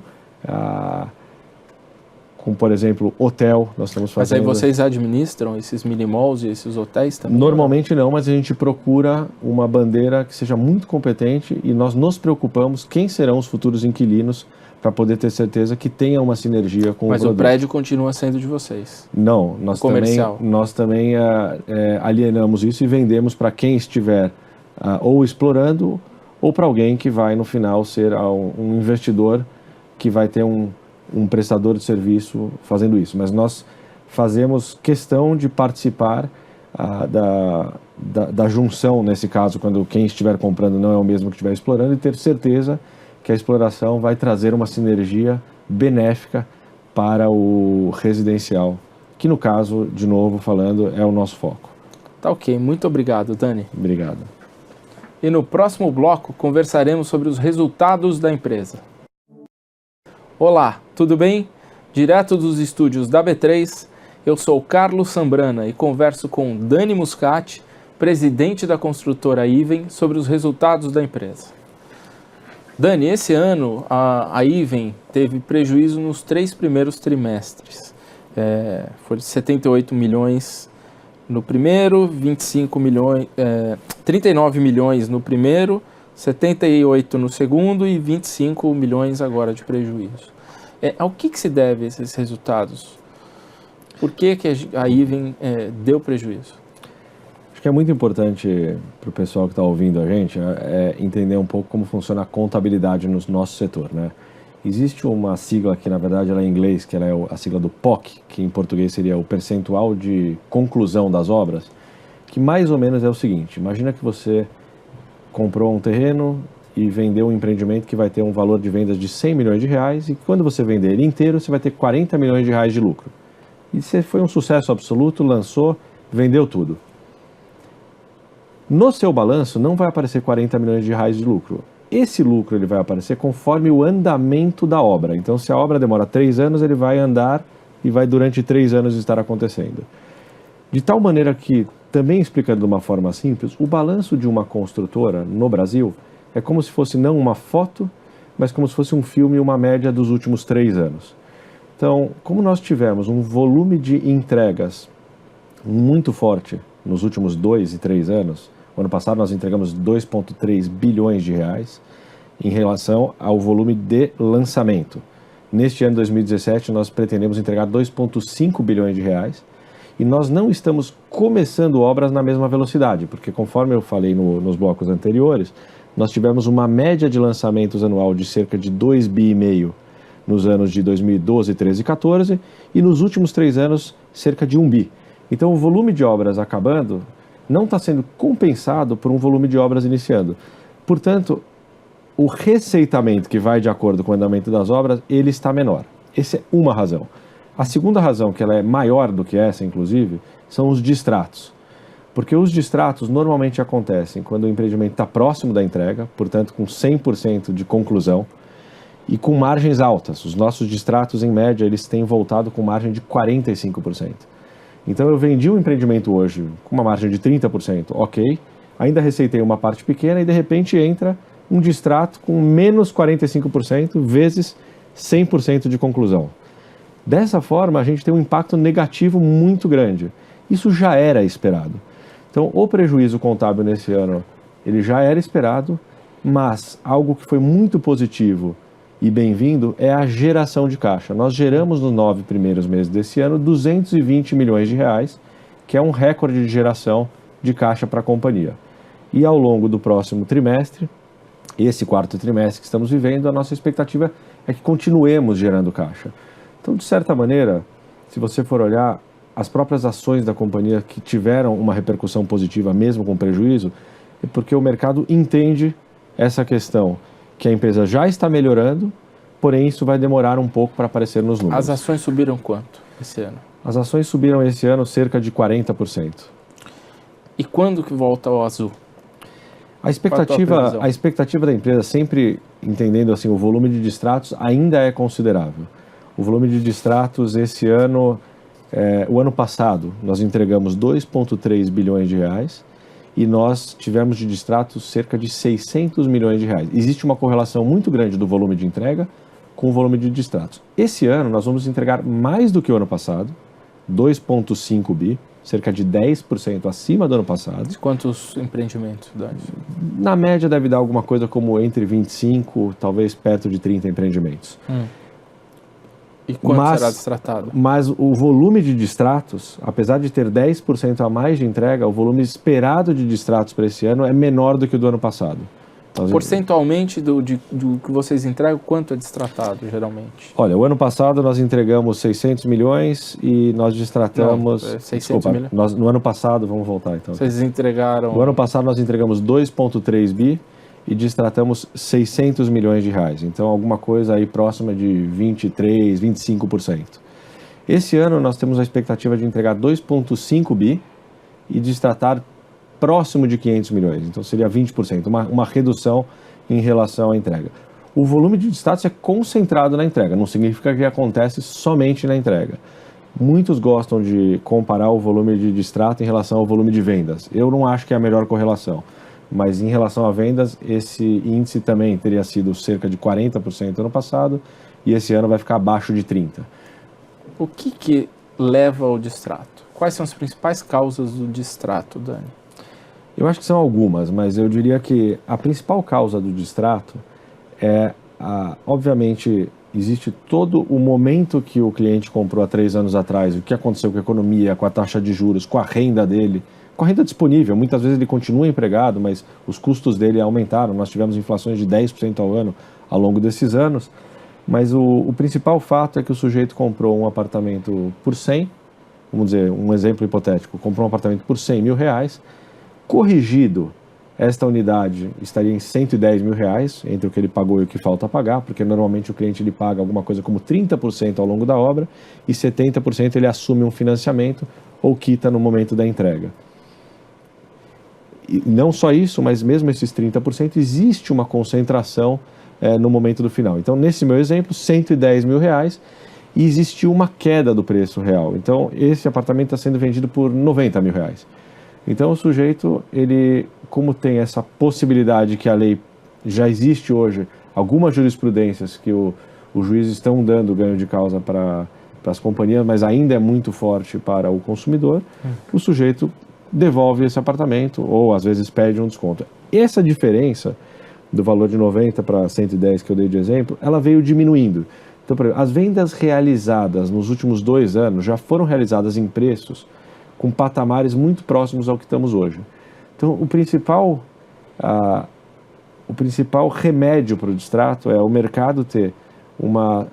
por exemplo, hotel. Nós estamos fazendo... Mas aí vocês administram esses mini malls e esses hotéis também? Normalmente não, mas a gente procura uma bandeira que seja muito competente e nós nos preocupamos quem serão os futuros inquilinos, para poder ter certeza que tenha uma sinergia com o produto. Mas o prédio continua sendo de vocês? Não, nós também alienamos isso e vendemos para quem estiver ou explorando ou para alguém que vai no final ser um investidor que vai ter um prestador de serviço fazendo isso. Mas nós fazemos questão de participar da junção, nesse caso, quando quem estiver comprando não é o mesmo que estiver explorando, e ter certeza que a exploração vai trazer uma sinergia benéfica para o residencial, que no caso, de novo falando, é o nosso foco. Tá ok, muito obrigado, Dani. Obrigado. E no próximo bloco conversaremos sobre os resultados da empresa. Olá, tudo bem? Direto dos estúdios da B3, Eu sou o Carlos Sambrana e converso com Dani Muscati, presidente da construtora Iven, sobre os resultados da empresa. Dani, esse ano a Iven teve prejuízo nos 3 primeiros trimestres. Foi de 78 milhões no primeiro, 39 milhões no primeiro, 78 no segundo e 25 milhões agora de prejuízo. Ao que se deve esses resultados? Por que a Iven deu prejuízo? Acho que é muito importante para o pessoal que está ouvindo a gente entender um pouco como funciona a contabilidade no nosso setor, né? Existe uma sigla que, na verdade, ela é em inglês, que ela é a sigla do POC, que em português seria o percentual de conclusão das obras, que mais ou menos é o seguinte: imagina que você comprou um terreno e vendeu um empreendimento que vai ter um valor de vendas de 100 milhões de reais e quando você vender ele inteiro, você vai ter 40 milhões de reais de lucro. E você foi um sucesso absoluto, lançou, vendeu tudo. No seu balanço não vai aparecer 40 milhões de reais de lucro. Esse lucro ele vai aparecer conforme o andamento da obra. Então, se a obra demora 3 anos, ele vai andar e vai durante 3 anos estar acontecendo. De tal maneira que, também explicando de uma forma simples, o balanço de uma construtora no Brasil é como se fosse não uma foto, mas como se fosse um filme, uma média dos últimos 3 anos. Então, como nós tivemos um volume de entregas muito forte nos últimos 2 e 3 anos, o ano passado nós entregamos 2,3 bilhões de reais em relação ao volume de lançamento. Neste ano 2017 nós pretendemos entregar 2,5 bilhões de reais e nós não estamos começando obras na mesma velocidade, porque conforme eu falei nos blocos anteriores, nós tivemos uma média de lançamentos anual de cerca de 2,5 bi nos anos de 2012, 13 e 14, e nos últimos 3 anos, cerca de 1 bi. Então, o volume de obras acabando não está sendo compensado por um volume de obras iniciando. Portanto, o receitamento que vai de acordo com o andamento das obras, ele está menor. Essa é uma razão. A segunda razão, que ela é maior do que essa, inclusive, são os distratos. Porque os distratos normalmente acontecem quando o empreendimento está próximo da entrega, portanto, com 100% de conclusão, e com margens altas. Os nossos distratos, em média, eles têm voltado com margem de 45%. Então, eu vendi um empreendimento hoje com uma margem de 30%, ok, ainda receitei uma parte pequena e, de repente, entra um distrato com menos 45% vezes 100% de conclusão. Dessa forma, a gente tem um impacto negativo muito grande. Isso já era esperado. Então, o prejuízo contábil nesse ano, ele já era esperado, mas algo que foi muito positivo e bem-vindo é a geração de caixa. Nós geramos nos 9 primeiros meses desse ano 220 milhões de reais, que é um recorde de geração de caixa para a companhia. E ao longo do próximo trimestre, esse 4º trimestre que estamos vivendo, a nossa expectativa é que continuemos gerando caixa. Então, de certa maneira, se você for olhar as próprias ações da companhia que tiveram uma repercussão positiva mesmo com prejuízo, é porque o mercado entende essa questão, que a empresa já está melhorando, porém isso vai demorar um pouco para aparecer nos números. As ações subiram quanto esse ano? As ações subiram esse ano cerca de 40%. E quando que volta ao azul? A expectativa da empresa, sempre entendendo assim, o volume de distratos, ainda é considerável. O volume de distratos esse ano, o ano passado, nós entregamos 2,3 bilhões de reais, e nós tivemos de distratos cerca de 600 milhões de reais. Existe uma correlação muito grande do volume de entrega com o volume de distratos. Esse ano nós vamos entregar mais do que o ano passado, 2,5 bi, cerca de 10% acima do ano passado. De quantos empreendimentos, Dani? Na média deve dar alguma coisa como entre 25, talvez perto de 30 empreendimentos. E quanto será distratado? Mas o volume de distratos, apesar de ter 10% a mais de entrega, o volume esperado de distratos para esse ano é menor do que o do ano passado. Percentualmente do que vocês entregam, quanto é distratado, geralmente? Olha, o ano passado nós entregamos 600 milhões e nós distratamos... 600 milhões? No ano passado, vamos voltar então. Vocês entregaram... No ano passado nós entregamos 2,3 bi e distratamos 600 milhões de reais. Então, alguma coisa aí próxima de 23%, 25%. Esse ano nós temos a expectativa de entregar 2,5 bi e distratar próximo de 500 milhões. Então, seria 20%, uma redução em relação à entrega. O volume de distratos é concentrado na entrega, não significa que acontece somente na entrega. Muitos gostam de comparar o volume de distrato em relação ao volume de vendas. Eu não acho que é a melhor correlação, mas em relação a vendas, esse índice também teria sido cerca de 40% ano passado e esse ano vai ficar abaixo de 30%. O que leva ao distrato? Quais são as principais causas do distrato, Dani? Eu acho que são algumas, mas eu diria que a principal causa do distrato é, obviamente, existe todo o momento que o cliente comprou há 3 anos atrás, o que aconteceu com a economia, com a taxa de juros, com a renda dele, com a renda disponível. Muitas vezes ele continua empregado, mas os custos dele aumentaram. Nós tivemos inflações de 10% ao ano ao longo desses anos. Mas o principal fato é que o sujeito comprou um apartamento por 100, vamos dizer, um exemplo hipotético, comprou um apartamento por 100 mil reais, corrigido, esta unidade estaria em 110 mil reais, entre o que ele pagou e o que falta pagar, porque normalmente o cliente ele paga alguma coisa como 30% ao longo da obra e 70% ele assume um financiamento ou quita no momento da entrega. E não só isso, mas mesmo esses 30%, existe uma concentração no momento do final. Então, nesse meu exemplo, 110 mil reais e existiu uma queda do preço real. Então, esse apartamento está sendo vendido por 90 mil reais. Então, o sujeito, ele, como tem essa possibilidade que a lei já existe hoje, algumas jurisprudências que os juízes estão dando ganho de causa para as companhias, mas ainda é muito forte para o consumidor, o sujeito devolve esse apartamento ou, às vezes, pede um desconto. Essa diferença do valor de 90 para 110 que eu dei de exemplo, ela veio diminuindo. Então, por exemplo, as vendas realizadas nos últimos 2 anos já foram realizadas em preços com patamares muito próximos ao que estamos hoje. Então, o principal remédio para o distrato é o mercado ter uma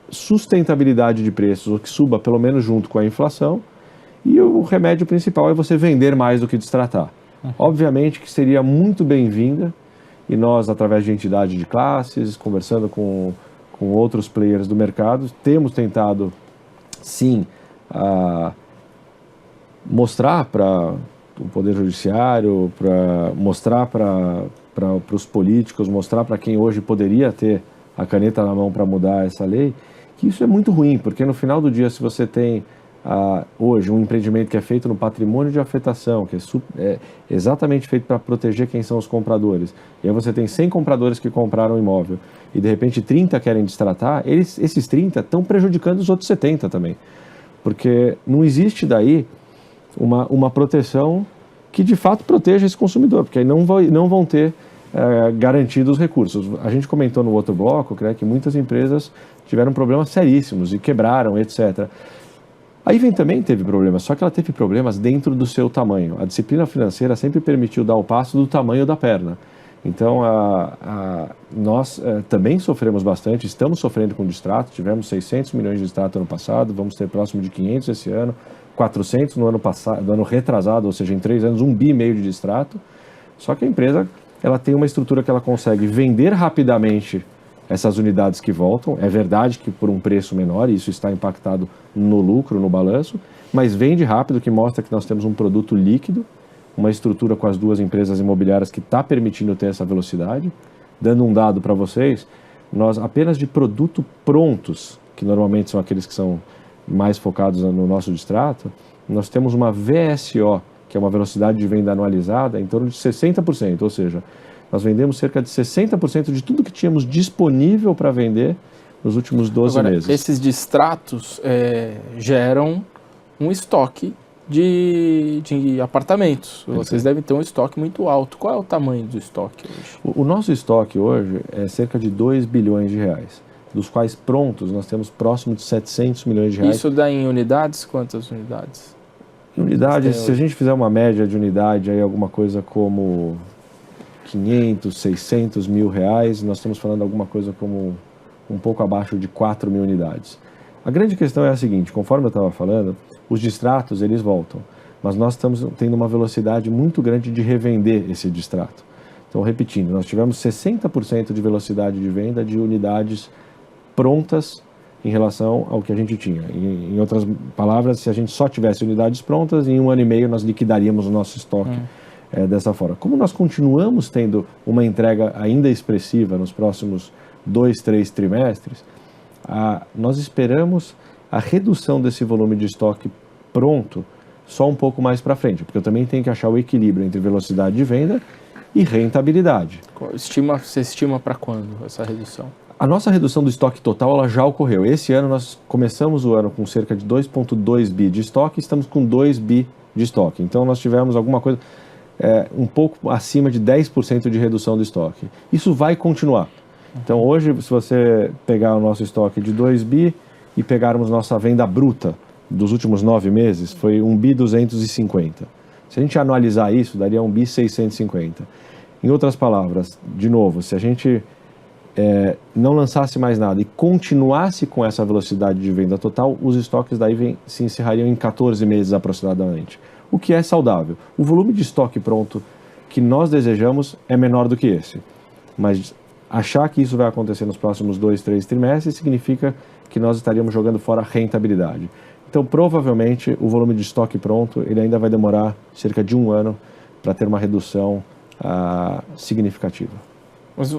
sustentabilidade de preços, ou que suba pelo menos junto com a inflação, e o remédio principal é você vender mais do que distratar. Obviamente que seria muito bem-vinda, e nós, através de entidade de classes, conversando com outros players do mercado, temos tentado, sim, mostrar para o Poder Judiciário, mostrar para os políticos, mostrar para quem hoje poderia ter a caneta na mão para mudar essa lei, que isso é muito ruim, porque no final do dia, se você tem hoje um empreendimento que é feito no patrimônio de afetação, que é exatamente feito para proteger quem são os compradores, e aí você tem 100 compradores que compraram o imóvel, e de repente 30 querem distratar, esses 30 estão prejudicando os outros 70 também. Porque não existe daí uma proteção que de fato proteja esse consumidor, porque aí não vão ter garantido os recursos. A gente comentou no outro bloco que muitas empresas tiveram problemas seríssimos e quebraram, etc. A Iven também teve problemas, só que ela teve problemas dentro do seu tamanho. A disciplina financeira sempre permitiu dar o passo do tamanho da perna. Então, nós também sofremos bastante, estamos sofrendo com distrato, tivemos 600 milhões de distrato ano passado, vamos ter próximo de 500 esse ano, 400 no ano retrasado, ou seja, em 3 anos, 1,5 bi de distrato. Só que a empresa ela tem uma estrutura que ela consegue vender rapidamente essas unidades que voltam. É verdade que por um preço menor, e isso está impactado no lucro, no balanço, mas vende rápido, que mostra que nós temos um produto líquido, uma estrutura com as 2 empresas imobiliárias que está permitindo ter essa velocidade. Dando um dado para vocês, nós apenas de produto prontos, que normalmente são aqueles que são mais focados no nosso distrato, nós temos uma VSO, que é uma velocidade de venda anualizada, em torno de 60%, ou seja, nós vendemos cerca de 60% de tudo que tínhamos disponível para vender nos últimos 12 meses. Esses distratos geram um estoque de apartamentos. Vocês devem ter um estoque muito alto. Qual é o tamanho do estoque hoje? O nosso estoque hoje é cerca de 2 bilhões de reais, dos quais prontos nós temos próximo de 700 milhões de reais. Isso dá em unidades? Quantas unidades? Em unidades, se a gente fizer uma média de unidade, aí alguma coisa como 500, 600 mil reais, nós estamos falando alguma coisa como um pouco abaixo de 4 mil unidades. A grande questão é a seguinte: conforme eu estava falando, os distratos eles voltam, mas nós estamos tendo uma velocidade muito grande de revender esse distrato. Então, repetindo, nós tivemos 60% de velocidade de venda de unidades prontas em relação ao que a gente tinha. Em outras palavras, se a gente só tivesse unidades prontas, em 1 ano e meio nós liquidaríamos o nosso estoque dessa forma. Como nós continuamos tendo uma entrega ainda expressiva nos próximos 2, 3 trimestres, nós esperamos a redução desse volume de estoque pronto só um pouco mais para frente, porque eu também tenho que achar o equilíbrio entre velocidade de venda e rentabilidade. Você estima para quando essa redução? A nossa redução do estoque total ela já ocorreu. Esse ano nós começamos o ano com cerca de 2,2 bi de estoque, estamos com 2 bi de estoque. Então nós tivemos alguma coisa um pouco acima de 10% de redução do estoque. Isso vai continuar. Então hoje, se você pegar o nosso estoque de 2 bi e pegarmos nossa venda bruta dos últimos 9 meses, foi 1 bi 250. Se a gente analisar isso, daria 1 bi 650. Em outras palavras, de novo, se a gente não lançasse mais nada e continuasse com essa velocidade de venda total, os estoques daí se encerrariam em 14 meses aproximadamente, o que é saudável. O volume de estoque pronto que nós desejamos é menor do que esse, mas achar que isso vai acontecer nos próximos 2, 3 trimestres significa que nós estaríamos jogando fora a rentabilidade. Então, provavelmente, o volume de estoque pronto ele ainda vai demorar cerca de 1 ano para ter uma redução significativa. Mas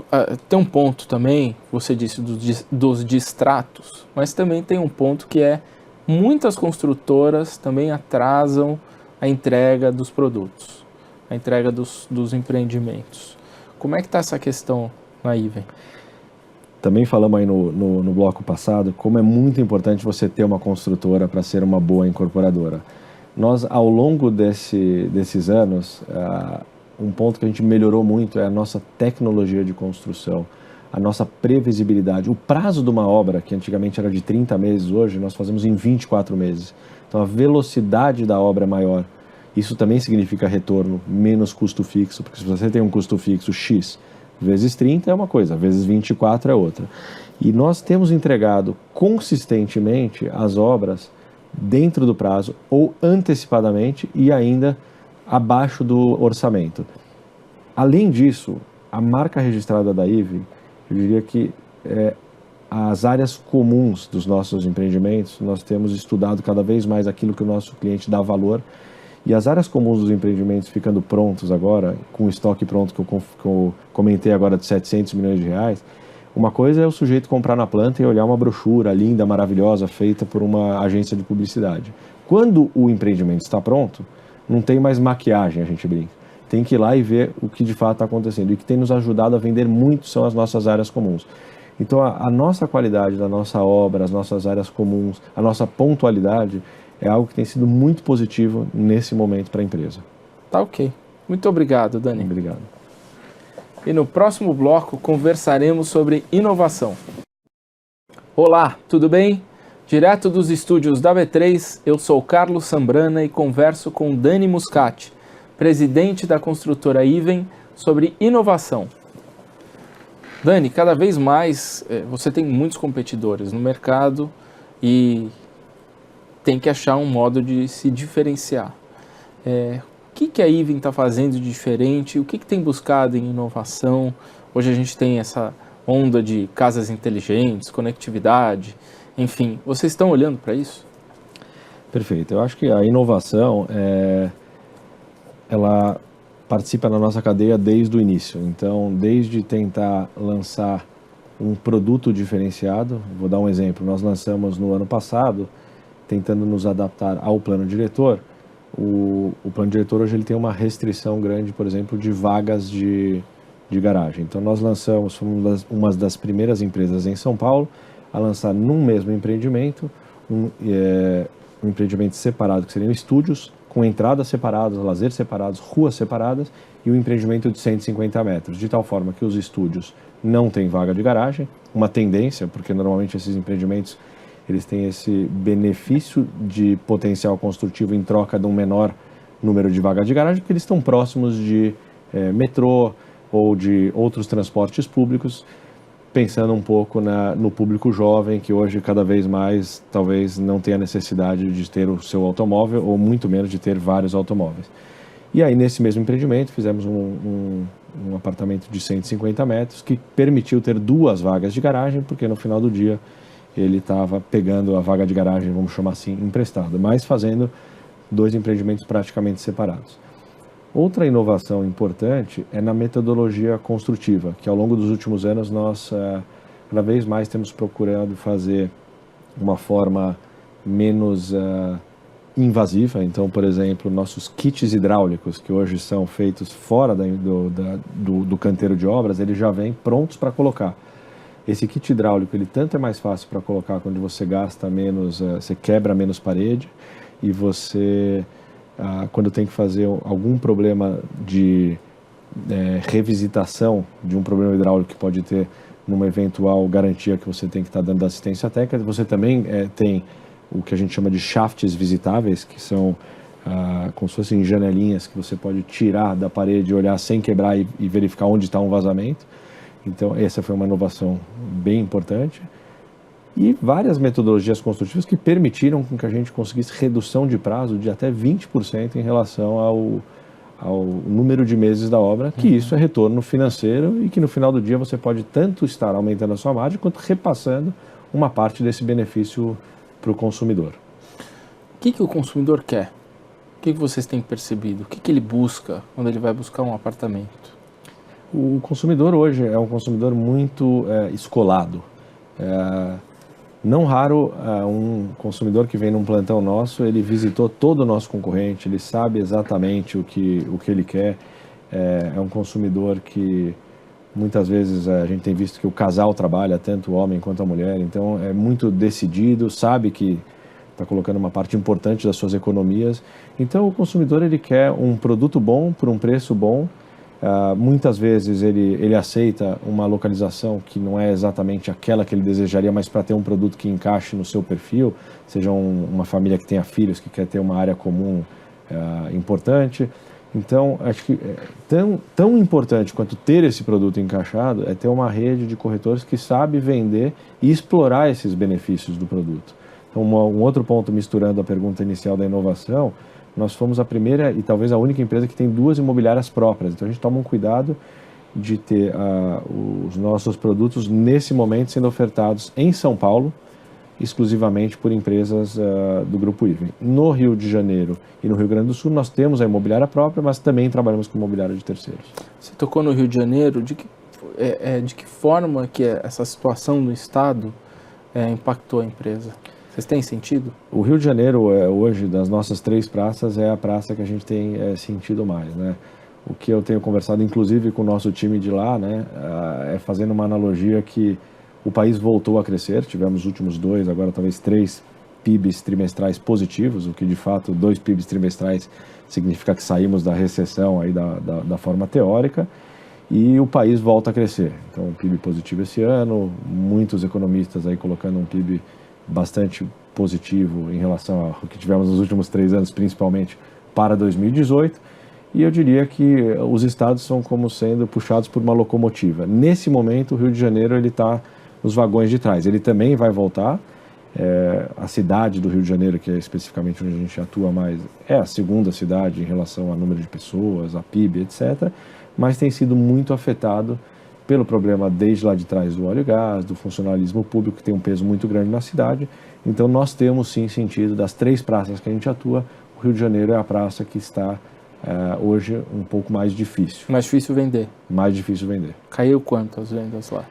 tem um ponto também, você disse dos distratos, mas também tem um ponto que muitas construtoras também atrasam a entrega dos produtos, a entrega dos empreendimentos. Como é que está essa questão na Iven? Também falamos aí no bloco passado como é muito importante você ter uma construtora para ser uma boa incorporadora. Nós, ao longo desses anos, um ponto que a gente melhorou muito é a nossa tecnologia de construção, a nossa previsibilidade. O prazo de uma obra, que antigamente era de 30 meses, hoje nós fazemos em 24 meses. Então a velocidade da obra é maior. Isso também significa retorno, menos custo fixo, porque se você tem um custo fixo X vezes 30 é uma coisa, vezes 24 é outra. E nós temos entregado consistentemente as obras dentro do prazo ou antecipadamente e ainda abaixo do orçamento. Além disso, a marca registrada da Iven, eu diria que as áreas comuns dos nossos empreendimentos, nós temos estudado cada vez mais aquilo que o nosso cliente dá valor, e as áreas comuns dos empreendimentos ficando prontos agora, com o estoque pronto que eu comentei agora de 700 milhões de reais, uma coisa é o sujeito comprar na planta e olhar uma brochura linda, maravilhosa, feita por uma agência de publicidade. Quando o empreendimento está pronto, não tem mais maquiagem, a gente brinca. Tem que ir lá e ver o que de fato está acontecendo. E o que tem nos ajudado a vender muito são as nossas áreas comuns. Então, a nossa qualidade da nossa obra, as nossas áreas comuns, a nossa pontualidade é algo que tem sido muito positivo nesse momento para a empresa. Tá ok. Muito obrigado, Dani. Obrigado. E no próximo bloco conversaremos sobre inovação. Olá, tudo bem? Direto dos estúdios da B3, eu sou Carlos Sambrana e converso com Dani Muscati, presidente da construtora Iven, sobre inovação. Dani, cada vez mais você tem muitos competidores no mercado e tem que achar um modo de se diferenciar. O que a Iven está fazendo de diferente? O que tem buscado em inovação? Hoje a gente tem essa onda de casas inteligentes, conectividade, enfim. Vocês estão olhando para isso? Perfeito. Eu acho que a inovação, ela participa na nossa cadeia desde o início. Então, desde tentar lançar um produto diferenciado, vou dar um exemplo, nós lançamos no ano passado, tentando nos adaptar ao plano diretor. O plano diretor hoje ele tem uma restrição grande, por exemplo, de vagas de garagem. Então nós lançamos, fomos uma das primeiras empresas em São Paulo a lançar num mesmo empreendimento, um empreendimento separado, que seriam estúdios, com entradas separadas, lazer separados, ruas separadas, e um empreendimento de 150 metros, de tal forma que os estúdios não têm vaga de garagem, uma tendência, porque normalmente esses empreendimentos eles têm esse benefício de potencial construtivo em troca de um menor número de vagas de garagem, porque eles estão próximos de metrô ou de outros transportes públicos, pensando um pouco no público jovem, que hoje cada vez mais talvez não tenha necessidade de ter o seu automóvel, ou muito menos de ter vários automóveis. E aí, nesse mesmo empreendimento, fizemos um apartamento de 150 metros, que permitiu ter 2 vagas de garagem, porque no final do dia ele estava pegando a vaga de garagem, vamos chamar assim, emprestada, mas fazendo 2 empreendimentos praticamente separados. Outra inovação importante é na metodologia construtiva, que ao longo dos últimos anos nós cada vez mais temos procurado fazer uma forma menos invasiva. Então, por exemplo, nossos kits hidráulicos, que hoje são feitos fora do canteiro de obras, eles já vêm prontos para colocar. Esse kit hidráulico, ele tanto é mais fácil para colocar quando você gasta menos, você quebra menos parede, e você, quando tem que fazer algum problema de revisitação de um problema hidráulico que pode ter numa eventual garantia que você tem que estar dando da assistência técnica, você também tem o que a gente chama de shafts visitáveis, que são como se fossem janelinhas que você pode tirar da parede, olhar sem quebrar e verificar onde está um vazamento. Então, essa foi uma inovação bem importante. E várias metodologias construtivas que permitiram que a gente conseguisse redução de prazo de até 20% em relação ao número de meses da obra, que isso é retorno financeiro e que no final do dia você pode tanto estar aumentando a sua margem quanto repassando uma parte desse benefício para o consumidor. O que o consumidor quer? O que vocês têm percebido? O que ele busca quando ele vai buscar um apartamento? O consumidor hoje é um consumidor muito escolado. Não raro, um consumidor que vem num plantão nosso, ele visitou todo o nosso concorrente, ele sabe exatamente o que ele quer. É um consumidor que muitas vezes a gente tem visto que o casal trabalha, tanto o homem quanto a mulher, então é muito decidido, sabe que está colocando uma parte importante das suas economias. Então o consumidor ele quer um produto bom por um preço bom. Muitas vezes ele aceita uma localização que não é exatamente aquela que ele desejaria, mas para ter um produto que encaixe no seu perfil, seja uma família que tenha filhos, que quer ter uma área comum importante. Então, acho que tão importante quanto ter esse produto encaixado é ter uma rede de corretores que sabe vender e explorar esses benefícios do produto. Então, um outro ponto, misturando a pergunta inicial da inovação, nós fomos a primeira e talvez a única empresa que tem 2 imobiliárias próprias. Então a gente toma um cuidado de ter os nossos produtos nesse momento sendo ofertados em São Paulo, exclusivamente por empresas do Grupo Iven. No Rio de Janeiro e no Rio Grande do Sul nós temos a imobiliária própria, mas também trabalhamos com imobiliária de terceiros. Você tocou no Rio de Janeiro, de que forma que essa situação do Estado impactou a empresa? Vocês têm sentido? O Rio de Janeiro, hoje, das nossas 3 praças, é a praça que a gente tem sentido mais, né? O que eu tenho conversado, inclusive, com o nosso time de lá, né, é fazendo uma analogia que o país voltou a crescer. Tivemos os últimos 2, agora talvez 3 PIBs trimestrais positivos, o que, de fato, 2 PIBs trimestrais significa que saímos da recessão aí da forma teórica e o país volta a crescer. Então, um PIB positivo esse ano, muitos economistas aí colocando um PIB bastante positivo em relação ao que tivemos nos últimos 3 anos, principalmente para 2018, e eu diria que os estados são como sendo puxados por uma locomotiva. Nesse momento, o Rio de Janeiro ele está nos vagões de trás, ele também vai voltar. A cidade do Rio de Janeiro, que é especificamente onde a gente atua mais, é a segunda cidade em relação ao número de pessoas, a PIB, etc., mas tem sido muito afetado pelo problema desde lá de trás do óleo e gás, do funcionalismo público, que tem um peso muito grande na cidade. Então nós temos sim sentido, das 3 praças que a gente atua, o Rio de Janeiro é a praça que está hoje um pouco mais difícil. Mais difícil vender? Mais difícil vender. Caiu quanto as vendas lá?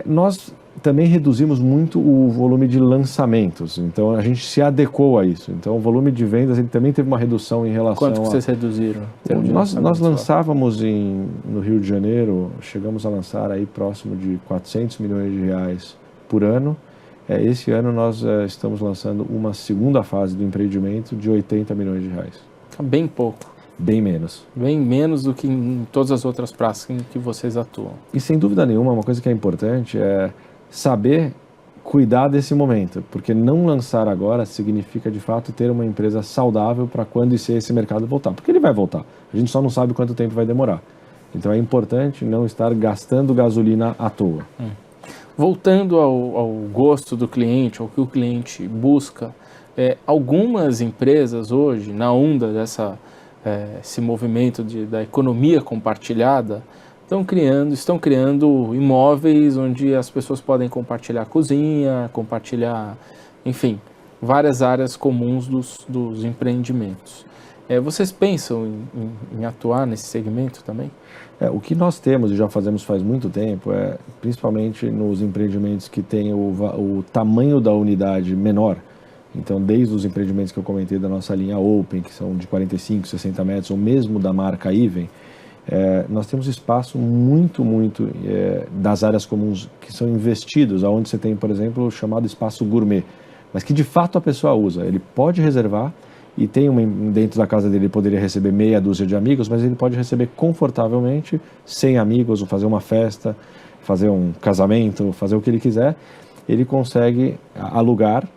Nós também reduzimos muito o volume de lançamentos, então a gente se adequou a isso. Então o volume de vendas ele também teve uma redução em relação Quanto que vocês reduziram? Nós lançávamos no Rio de Janeiro, chegamos a lançar aí próximo de 400 milhões de reais por ano. Esse ano nós estamos lançando uma segunda fase do empreendimento de 80 milhões de reais. Bem pouco. Bem menos. Bem menos do que em todas as outras praças em que vocês atuam. E sem dúvida nenhuma, uma coisa que é importante é saber cuidar desse momento, porque não lançar agora significa de fato ter uma empresa saudável para quando esse mercado voltar, porque ele vai voltar, a gente só não sabe quanto tempo vai demorar. Então é importante não estar gastando gasolina à toa. Voltando ao gosto do cliente, ao que o cliente busca, algumas empresas hoje, na onda esse movimento da economia compartilhada, estão criando imóveis onde as pessoas podem compartilhar a cozinha, compartilhar, enfim, várias áreas comuns dos empreendimentos. Vocês pensam em atuar nesse segmento também? O que nós temos e já fazemos faz muito tempo, principalmente nos empreendimentos que têm o tamanho da unidade menor, Então, desde os empreendimentos que eu comentei da nossa linha Open, que são de 45, 60 metros, ou mesmo da marca Even, nós temos espaço muito das áreas comuns que são investidos, onde você tem, por exemplo, o chamado espaço gourmet, mas que de fato a pessoa usa. Ele pode reservar e tem dentro da casa dele, ele poderia receber meia dúzia de amigos, mas ele pode receber confortavelmente 100 amigos, ou fazer uma festa, fazer um casamento, fazer o que ele quiser. Ele consegue alugar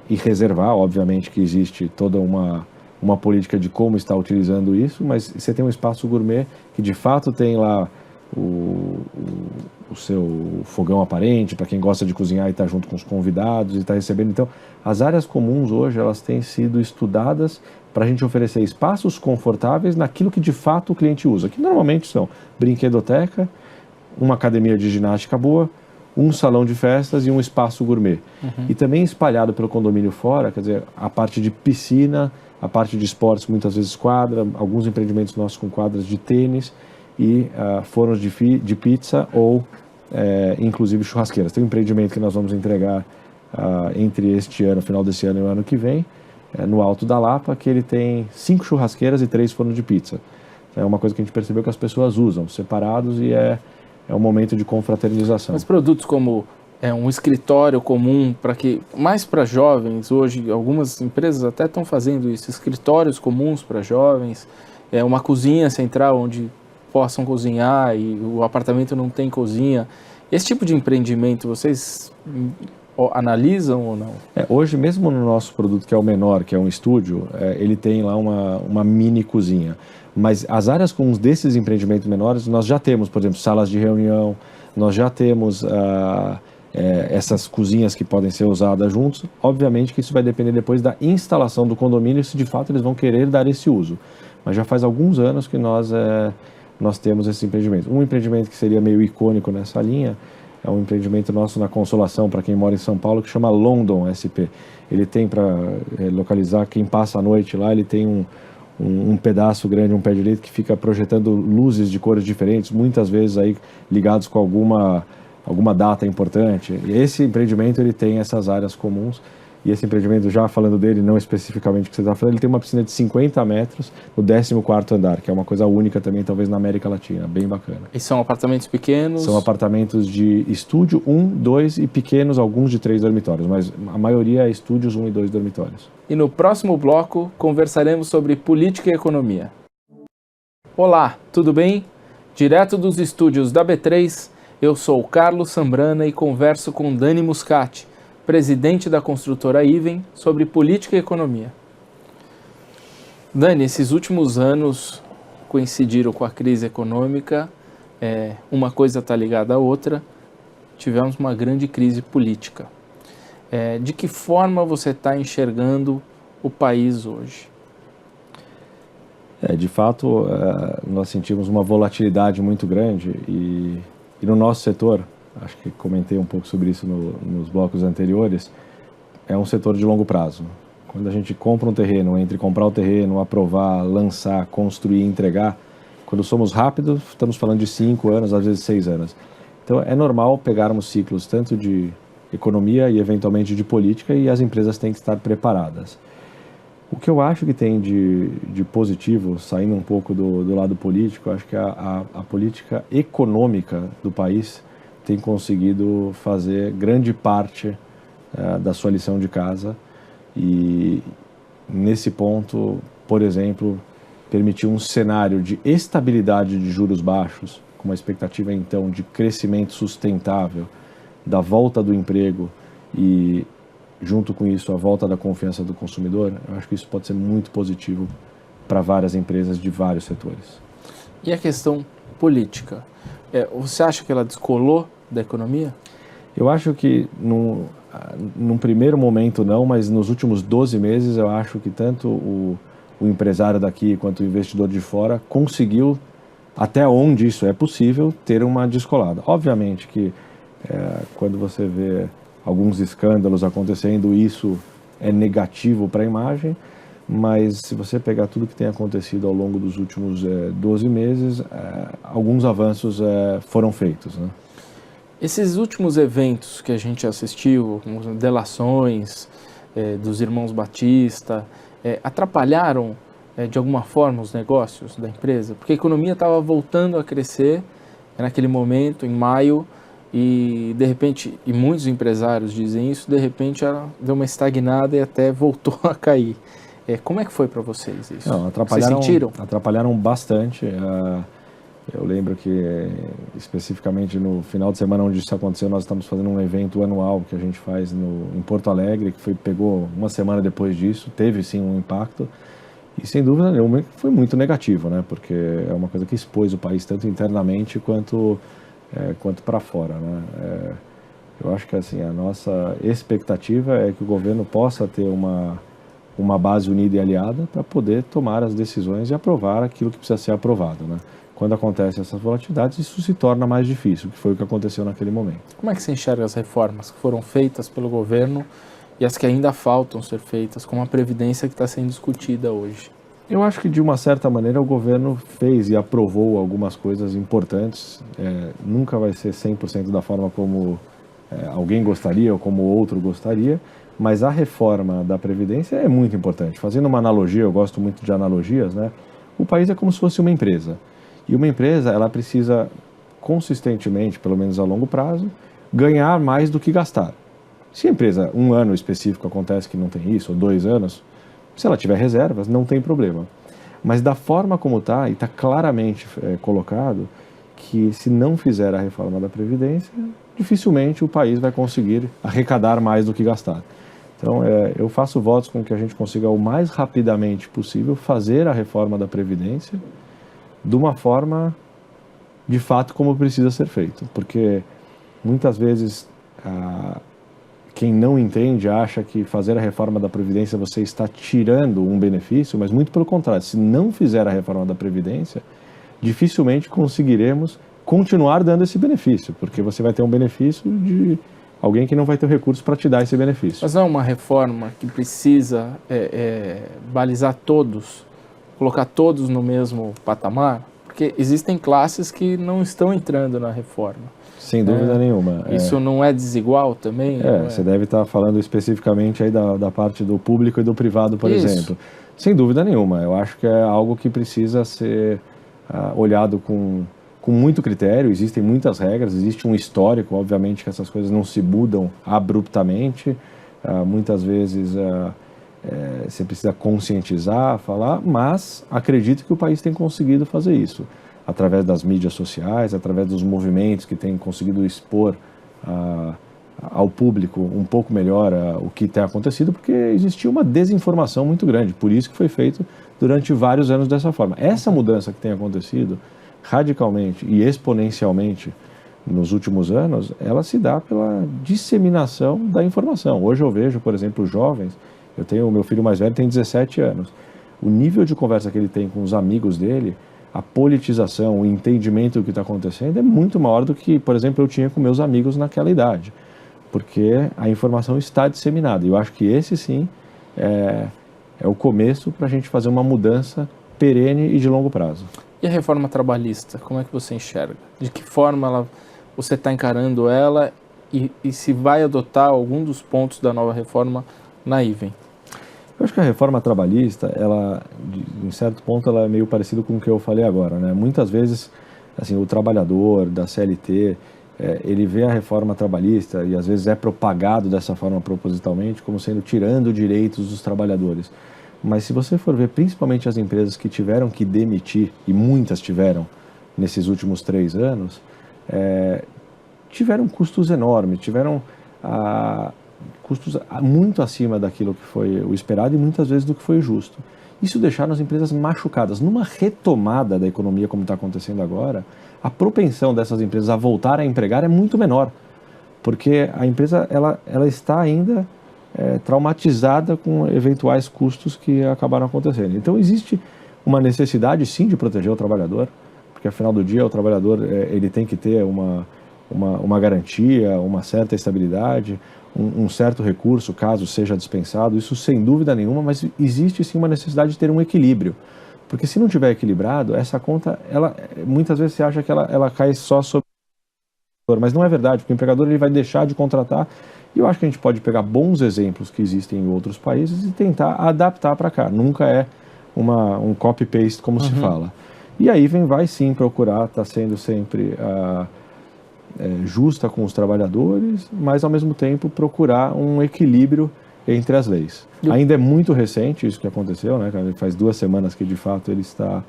e reservar. Obviamente que existe toda uma política de como está utilizando isso, mas você tem um espaço gourmet que de fato tem lá o seu fogão aparente, para quem gosta de cozinhar e está junto com os convidados e está recebendo. Então, as áreas comuns hoje, elas têm sido estudadas para a gente oferecer espaços confortáveis naquilo que de fato o cliente usa, que normalmente são brinquedoteca, uma academia de ginástica boa, um salão de festas e um espaço gourmet. E também espalhado pelo condomínio fora, quer dizer, a parte de piscina, a parte de esportes, muitas vezes quadra, alguns empreendimentos nossos com quadras de tênis e fornos de pizza ou inclusive churrasqueiras. Tem um empreendimento que nós vamos entregar entre este ano, final desse ano e o ano que vem, no Alto da Lapa, que ele tem 5 churrasqueiras e 3 fornos de pizza. É uma coisa que a gente percebeu que as pessoas usam separados e é um momento de confraternização. Mas produtos como um escritório comum, mais para jovens, hoje algumas empresas até estão fazendo isso, escritórios comuns para jovens, uma cozinha central onde possam cozinhar e o apartamento não tem cozinha. Esse tipo de empreendimento vocês analisam ou não? Hoje, mesmo no nosso produto, que é o menor, que é um estúdio, ele tem lá uma mini cozinha. Mas as áreas comuns desses empreendimentos menores, nós já temos, por exemplo, salas de reunião, nós já temos essas cozinhas que podem ser usadas juntos. Obviamente que isso vai depender depois da instalação do condomínio, se de fato eles vão querer dar esse uso. Mas já faz alguns anos que nós temos esse empreendimento. Um empreendimento que seria meio icônico nessa linha é um empreendimento nosso na Consolação, para quem mora em São Paulo, que chama London SP. Ele tem, para localizar quem passa a noite lá, ele tem um pedaço grande, um pé direito, que fica projetando luzes de cores diferentes, muitas vezes aí ligados com alguma data importante. E esse empreendimento, ele tem essas áreas comuns. E esse empreendimento, já falando dele, não especificamente o que você está falando, ele tem uma piscina de 50 metros no 14º andar, que é uma coisa única também, talvez na América Latina, bem bacana. E são apartamentos pequenos? São apartamentos de estúdio, 1, 2 e pequenos, alguns de 3 dormitórios, mas a maioria é estúdios, 1 e 2 dormitórios. E no próximo bloco, conversaremos sobre política e economia. Olá, tudo bem? Direto dos estúdios da B3, eu sou o Carlos Sambrana e converso com Dani Muscati, presidente da construtora Even, sobre política e economia. Dani, esses últimos anos coincidiram com a crise econômica, uma coisa está ligada à outra, tivemos uma grande crise política. De que forma você está enxergando o país hoje? De fato, nós sentimos uma volatilidade muito grande e no nosso setor, acho que comentei um pouco sobre isso nos blocos anteriores, é um setor de longo prazo. Quando a gente compra um terreno, entre comprar o terreno, aprovar, lançar, construir e entregar, quando somos rápidos, estamos falando de 5 anos, às vezes 6 anos. Então é normal pegarmos ciclos tanto de economia e eventualmente de política, e as empresas têm que estar preparadas. O que eu acho que tem de positivo, saindo um pouco do lado político, acho que a política econômica do país tem conseguido fazer grande parte da sua lição de casa e, nesse ponto, por exemplo, permitir um cenário de estabilidade de juros baixos, com uma expectativa, então, de crescimento sustentável, da volta do emprego e, junto com isso, a volta da confiança do consumidor. Eu acho que isso pode ser muito positivo para várias empresas de vários setores. E a questão política? Você acha que ela descolou da economia? Eu acho que num primeiro momento não, mas nos últimos 12 meses eu acho que tanto o empresário daqui quanto o investidor de fora conseguiu, até onde isso é possível, ter uma descolada. Obviamente que quando você vê alguns escândalos acontecendo, isso é negativo para a imagem, mas se você pegar tudo que tem acontecido ao longo dos últimos 12 meses, alguns avanços foram feitos, né? Esses últimos eventos que a gente assistiu, delações, dos irmãos Batista, atrapalharam de alguma forma os negócios da empresa? Porque a economia estava voltando a crescer naquele momento, em maio, e de repente, e muitos empresários dizem isso, de repente ela deu uma estagnada e até voltou a cair. Como é que foi para vocês isso? Não, vocês sentiram? Atrapalharam bastante. Eu lembro que, especificamente no final de semana onde isso aconteceu, nós estamos fazendo um evento anual que a gente faz em Porto Alegre, que pegou uma semana depois disso, teve sim um impacto, e sem dúvida nenhuma foi muito negativo, né? Porque é uma coisa que expôs o país tanto internamente quanto para fora, né? Eu acho que assim, a nossa expectativa é que o governo possa ter uma base unida e aliada para poder tomar as decisões e aprovar aquilo que precisa ser aprovado, né? Quando acontecem essas volatilidades, isso se torna mais difícil, que foi o que aconteceu naquele momento. Como é que você enxerga as reformas que foram feitas pelo governo e as que ainda faltam ser feitas, como a Previdência que está sendo discutida hoje? Eu acho que, de uma certa maneira, o governo fez e aprovou algumas coisas importantes. Nunca vai ser 100% da forma como alguém gostaria ou como outro gostaria, mas a reforma da Previdência é muito importante. Fazendo uma analogia, eu gosto muito de analogias, né? O país é como se fosse uma empresa. E uma empresa, ela precisa consistentemente, pelo menos a longo prazo, ganhar mais do que gastar. Se a empresa, um ano específico acontece que não tem isso, ou 2 anos, se ela tiver reservas, não tem problema. Mas da forma como está, e está claramente colocado, que se não fizer a reforma da Previdência, dificilmente o país vai conseguir arrecadar mais do que gastar. Então, eu faço votos com que a gente consiga, o mais rapidamente possível, fazer a reforma da Previdência de uma forma, de fato, como precisa ser feito. Porque, muitas vezes, quem não entende acha que fazer a reforma da Previdência você está tirando um benefício, mas muito pelo contrário. Se não fizer a reforma da Previdência, dificilmente conseguiremos continuar dando esse benefício, porque você vai ter um benefício de alguém que não vai ter o recurso para te dar esse benefício. Mas não é uma reforma que precisa balizar todos, colocar todos no mesmo patamar? Porque existem classes que não estão entrando na reforma. Sem dúvida nenhuma. Isso não é desigual também? Você deve estar falando especificamente aí da parte do público e do privado, por exemplo. Sem dúvida nenhuma. Eu acho que é algo que precisa ser olhado com muito critério. Existem muitas regras, existe um histórico, obviamente que essas coisas não se mudam abruptamente. Muitas vezes você precisa conscientizar, falar, mas acredito que o país tem conseguido fazer isso. Através das mídias sociais, através dos movimentos que têm conseguido expor ao público um pouco melhor o que tem acontecido, porque existia uma desinformação muito grande, por isso que foi feito durante vários anos dessa forma. Essa mudança que tem acontecido radicalmente e exponencialmente nos últimos anos, ela se dá pela disseminação da informação. Hoje eu vejo, por exemplo, jovens, o meu filho mais velho tem 17 anos, o nível de conversa que ele tem com os amigos dele, a politização, o entendimento do que está acontecendo é muito maior do que, por exemplo, eu tinha com meus amigos naquela idade, porque a informação está disseminada. E eu acho que esse sim é o começo para a gente fazer uma mudança perene e de longo prazo. E a reforma trabalhista, como é que você enxerga? De que forma você está encarando ela e se vai adotar algum dos pontos da nova reforma na IVEN? Eu acho que a reforma trabalhista, ela, em certo ponto, ela é meio parecida com o que eu falei agora, né? Muitas vezes, assim, o trabalhador da CLT, ele vê a reforma trabalhista e às vezes é propagado dessa forma propositalmente, como sendo tirando direitos dos trabalhadores. Mas se você for ver, principalmente as empresas que tiveram que demitir, e muitas tiveram nesses últimos 3 anos, tiveram custos enormes, tiveram custos muito acima daquilo que foi o esperado e muitas vezes do que foi justo. Isso deixaram as empresas machucadas. Numa retomada da economia como está acontecendo agora, a propensão dessas empresas a voltar a empregar é muito menor, porque a empresa ela está ainda traumatizada com eventuais custos que acabaram acontecendo. Então existe uma necessidade sim de proteger o trabalhador, porque afinal do dia o trabalhador ele tem que ter uma garantia, uma certa estabilidade, um certo recurso caso seja dispensado, isso sem dúvida nenhuma, mas existe sim uma necessidade de ter um equilíbrio, porque se não tiver equilibrado, essa conta, muitas vezes você acha que ela cai só sobre o empregador, mas não é verdade, porque o empregador ele vai deixar de contratar E eu acho que a gente pode pegar bons exemplos que existem em outros países e tentar adaptar para cá. Nunca é um copy-paste, como se fala. E aí vai sim procurar estar sendo sempre justa com os trabalhadores, mas ao mesmo tempo procurar um equilíbrio entre as leis. Ainda é muito recente isso que aconteceu, né? Faz 2 semanas que de fato ele está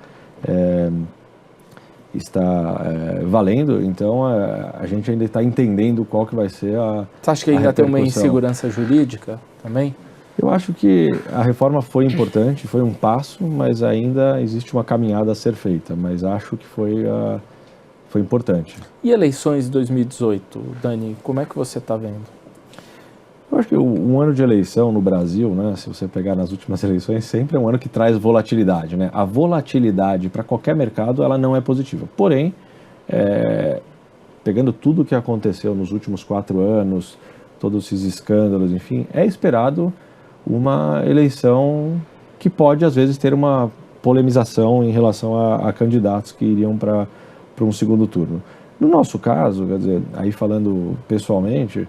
valendo, então a gente ainda está entendendo qual que vai ser a Você acha que ainda tem uma insegurança jurídica também? Eu acho que a reforma foi importante, foi um passo, mas ainda existe uma caminhada a ser feita, mas acho que foi importante. E eleições de 2018, Dani, como é que você está vendo? Eu acho que um ano de eleição no Brasil, né, se você pegar nas últimas eleições, sempre é um ano que traz volatilidade, né? A volatilidade para qualquer mercado, ela não é positiva. Porém, pegando tudo o que aconteceu nos últimos 4 anos, todos esses escândalos, enfim, é esperado uma eleição que pode, às vezes, ter uma polemização em relação a candidatos que iriam para um segundo turno. No nosso caso, quer dizer, aí falando pessoalmente,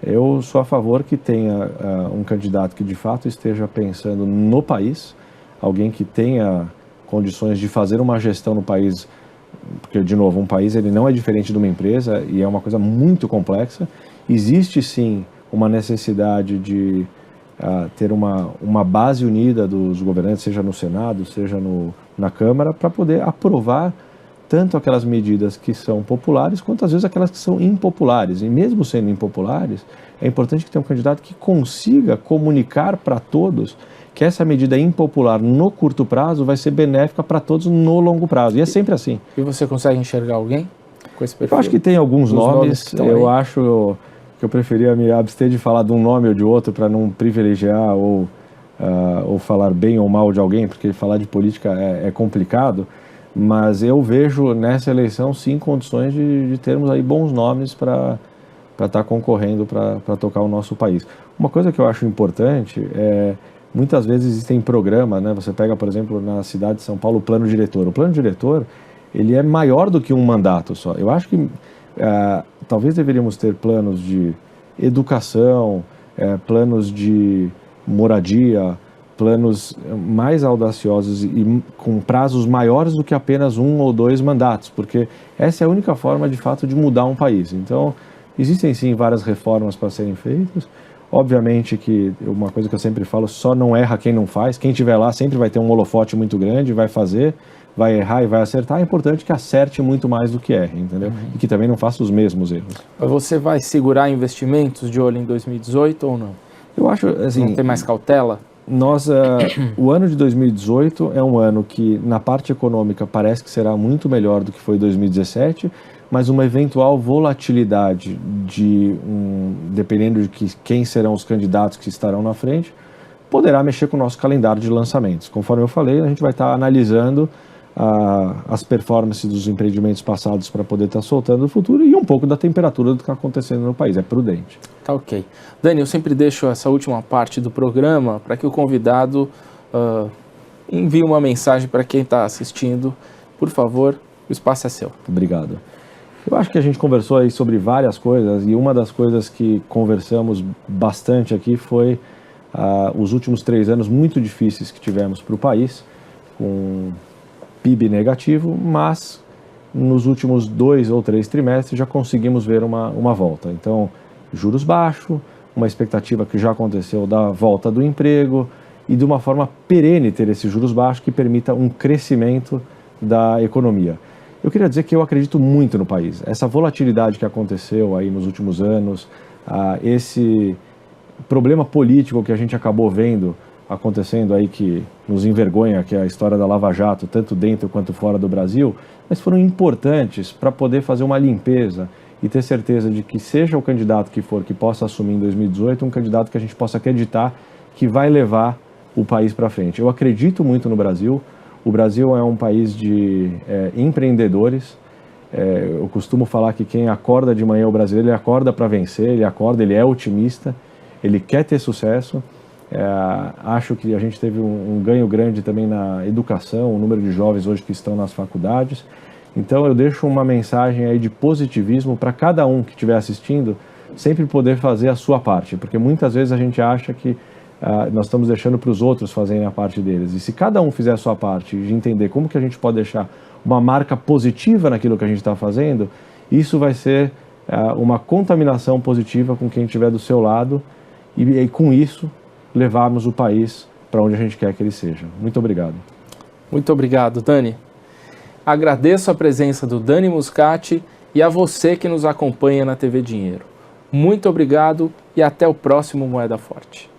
eu sou a favor que tenha um candidato que de fato esteja pensando no país, alguém que tenha condições de fazer uma gestão no país, porque, de novo, um país ele não é diferente de uma empresa e é uma coisa muito complexa. Existe sim uma necessidade de ter uma base unida dos governantes, seja no Senado, seja na Câmara, para poder aprovar tanto aquelas medidas que são populares, quanto às vezes aquelas que são impopulares. E mesmo sendo impopulares, é importante que tenha um candidato que consiga comunicar para todos que essa medida impopular no curto prazo vai ser benéfica para todos no longo prazo. E é sempre assim. E você consegue enxergar alguém com esse perfil? Eu acho que tem alguns nomes. Eu acho que eu preferia me abster de falar de um nome ou de outro para não privilegiar ou falar bem ou mal de alguém, porque falar de política é complicado. Mas eu vejo nessa eleição sim condições de termos aí bons nomes para estar concorrendo para tocar o nosso país. Uma coisa que eu acho importante muitas vezes existem programas, né? Você pega, por exemplo, na cidade de São Paulo, o plano diretor. O plano diretor, ele é maior do que um mandato só. Eu acho que talvez deveríamos ter planos de educação, planos de moradia, planos mais audaciosos e com prazos maiores do que apenas 1 ou 2 mandatos, porque essa é a única forma, de fato, de mudar um país. Então, existem sim várias reformas para serem feitas. Obviamente que uma coisa que eu sempre falo, só não erra quem não faz. Quem estiver lá sempre vai ter um holofote muito grande, vai fazer, vai errar e vai acertar. É importante que acerte muito mais do que erre, entendeu? E que também não faça os mesmos erros. Você vai segurar investimentos de olho em 2018 ou não? Eu acho, assim... Não tem mais cautela? O ano de 2018 é um ano que, na parte econômica, parece que será muito melhor do que foi 2017, mas uma eventual volatilidade dependendo de quem serão os candidatos que estarão na frente, poderá mexer com o nosso calendário de lançamentos. Conforme eu falei, a gente vai estar analisando as performances dos empreendimentos passados para poder estar soltando no futuro e um pouco da temperatura do que está acontecendo no país. É prudente. Tá ok. Dani, eu sempre deixo essa última parte do programa para que o convidado envie uma mensagem para quem está assistindo. Por favor, o espaço é seu. Obrigado. Eu acho que a gente conversou aí sobre várias coisas e uma das coisas que conversamos bastante aqui foi os últimos 3 anos muito difíceis que tivemos para o país, com PIB negativo, mas nos últimos 2 ou 3 trimestres já conseguimos ver uma volta. Então, juros baixos, uma expectativa que já aconteceu da volta do emprego e de uma forma perene ter esses juros baixos que permita um crescimento da economia. Eu queria dizer que eu acredito muito no país. Essa volatilidade que aconteceu aí nos últimos anos, esse problema político que a gente acabou vendo acontecendo aí que nos envergonha, que é a história da Lava Jato, tanto dentro quanto fora do Brasil, mas foram importantes para poder fazer uma limpeza e ter certeza de que seja o candidato que for que possa assumir em 2018, um candidato que a gente possa acreditar que vai levar o país para frente. Eu acredito muito no Brasil. O Brasil é um país de empreendedores. Eu costumo falar que quem acorda de manhã, o brasileiro, ele acorda para vencer, ele é otimista, ele quer ter sucesso. Acho que a gente teve um ganho grande também na educação, o número de jovens hoje que estão nas faculdades. Então eu deixo uma mensagem aí de positivismo para cada um que estiver assistindo, sempre poder fazer a sua parte, porque muitas vezes a gente acha que nós estamos deixando para os outros fazerem a parte deles. E se cada um fizer a sua parte, de entender como que a gente pode deixar uma marca positiva naquilo que a gente está fazendo, isso vai ser uma contaminação positiva com quem estiver do seu lado e com isso levarmos o país para onde a gente quer que ele seja. Muito obrigado. Muito obrigado, Dani. Agradeço a presença do Dani Muscati e a você que nos acompanha na TV Dinheiro. Muito obrigado e até o próximo Moeda Forte.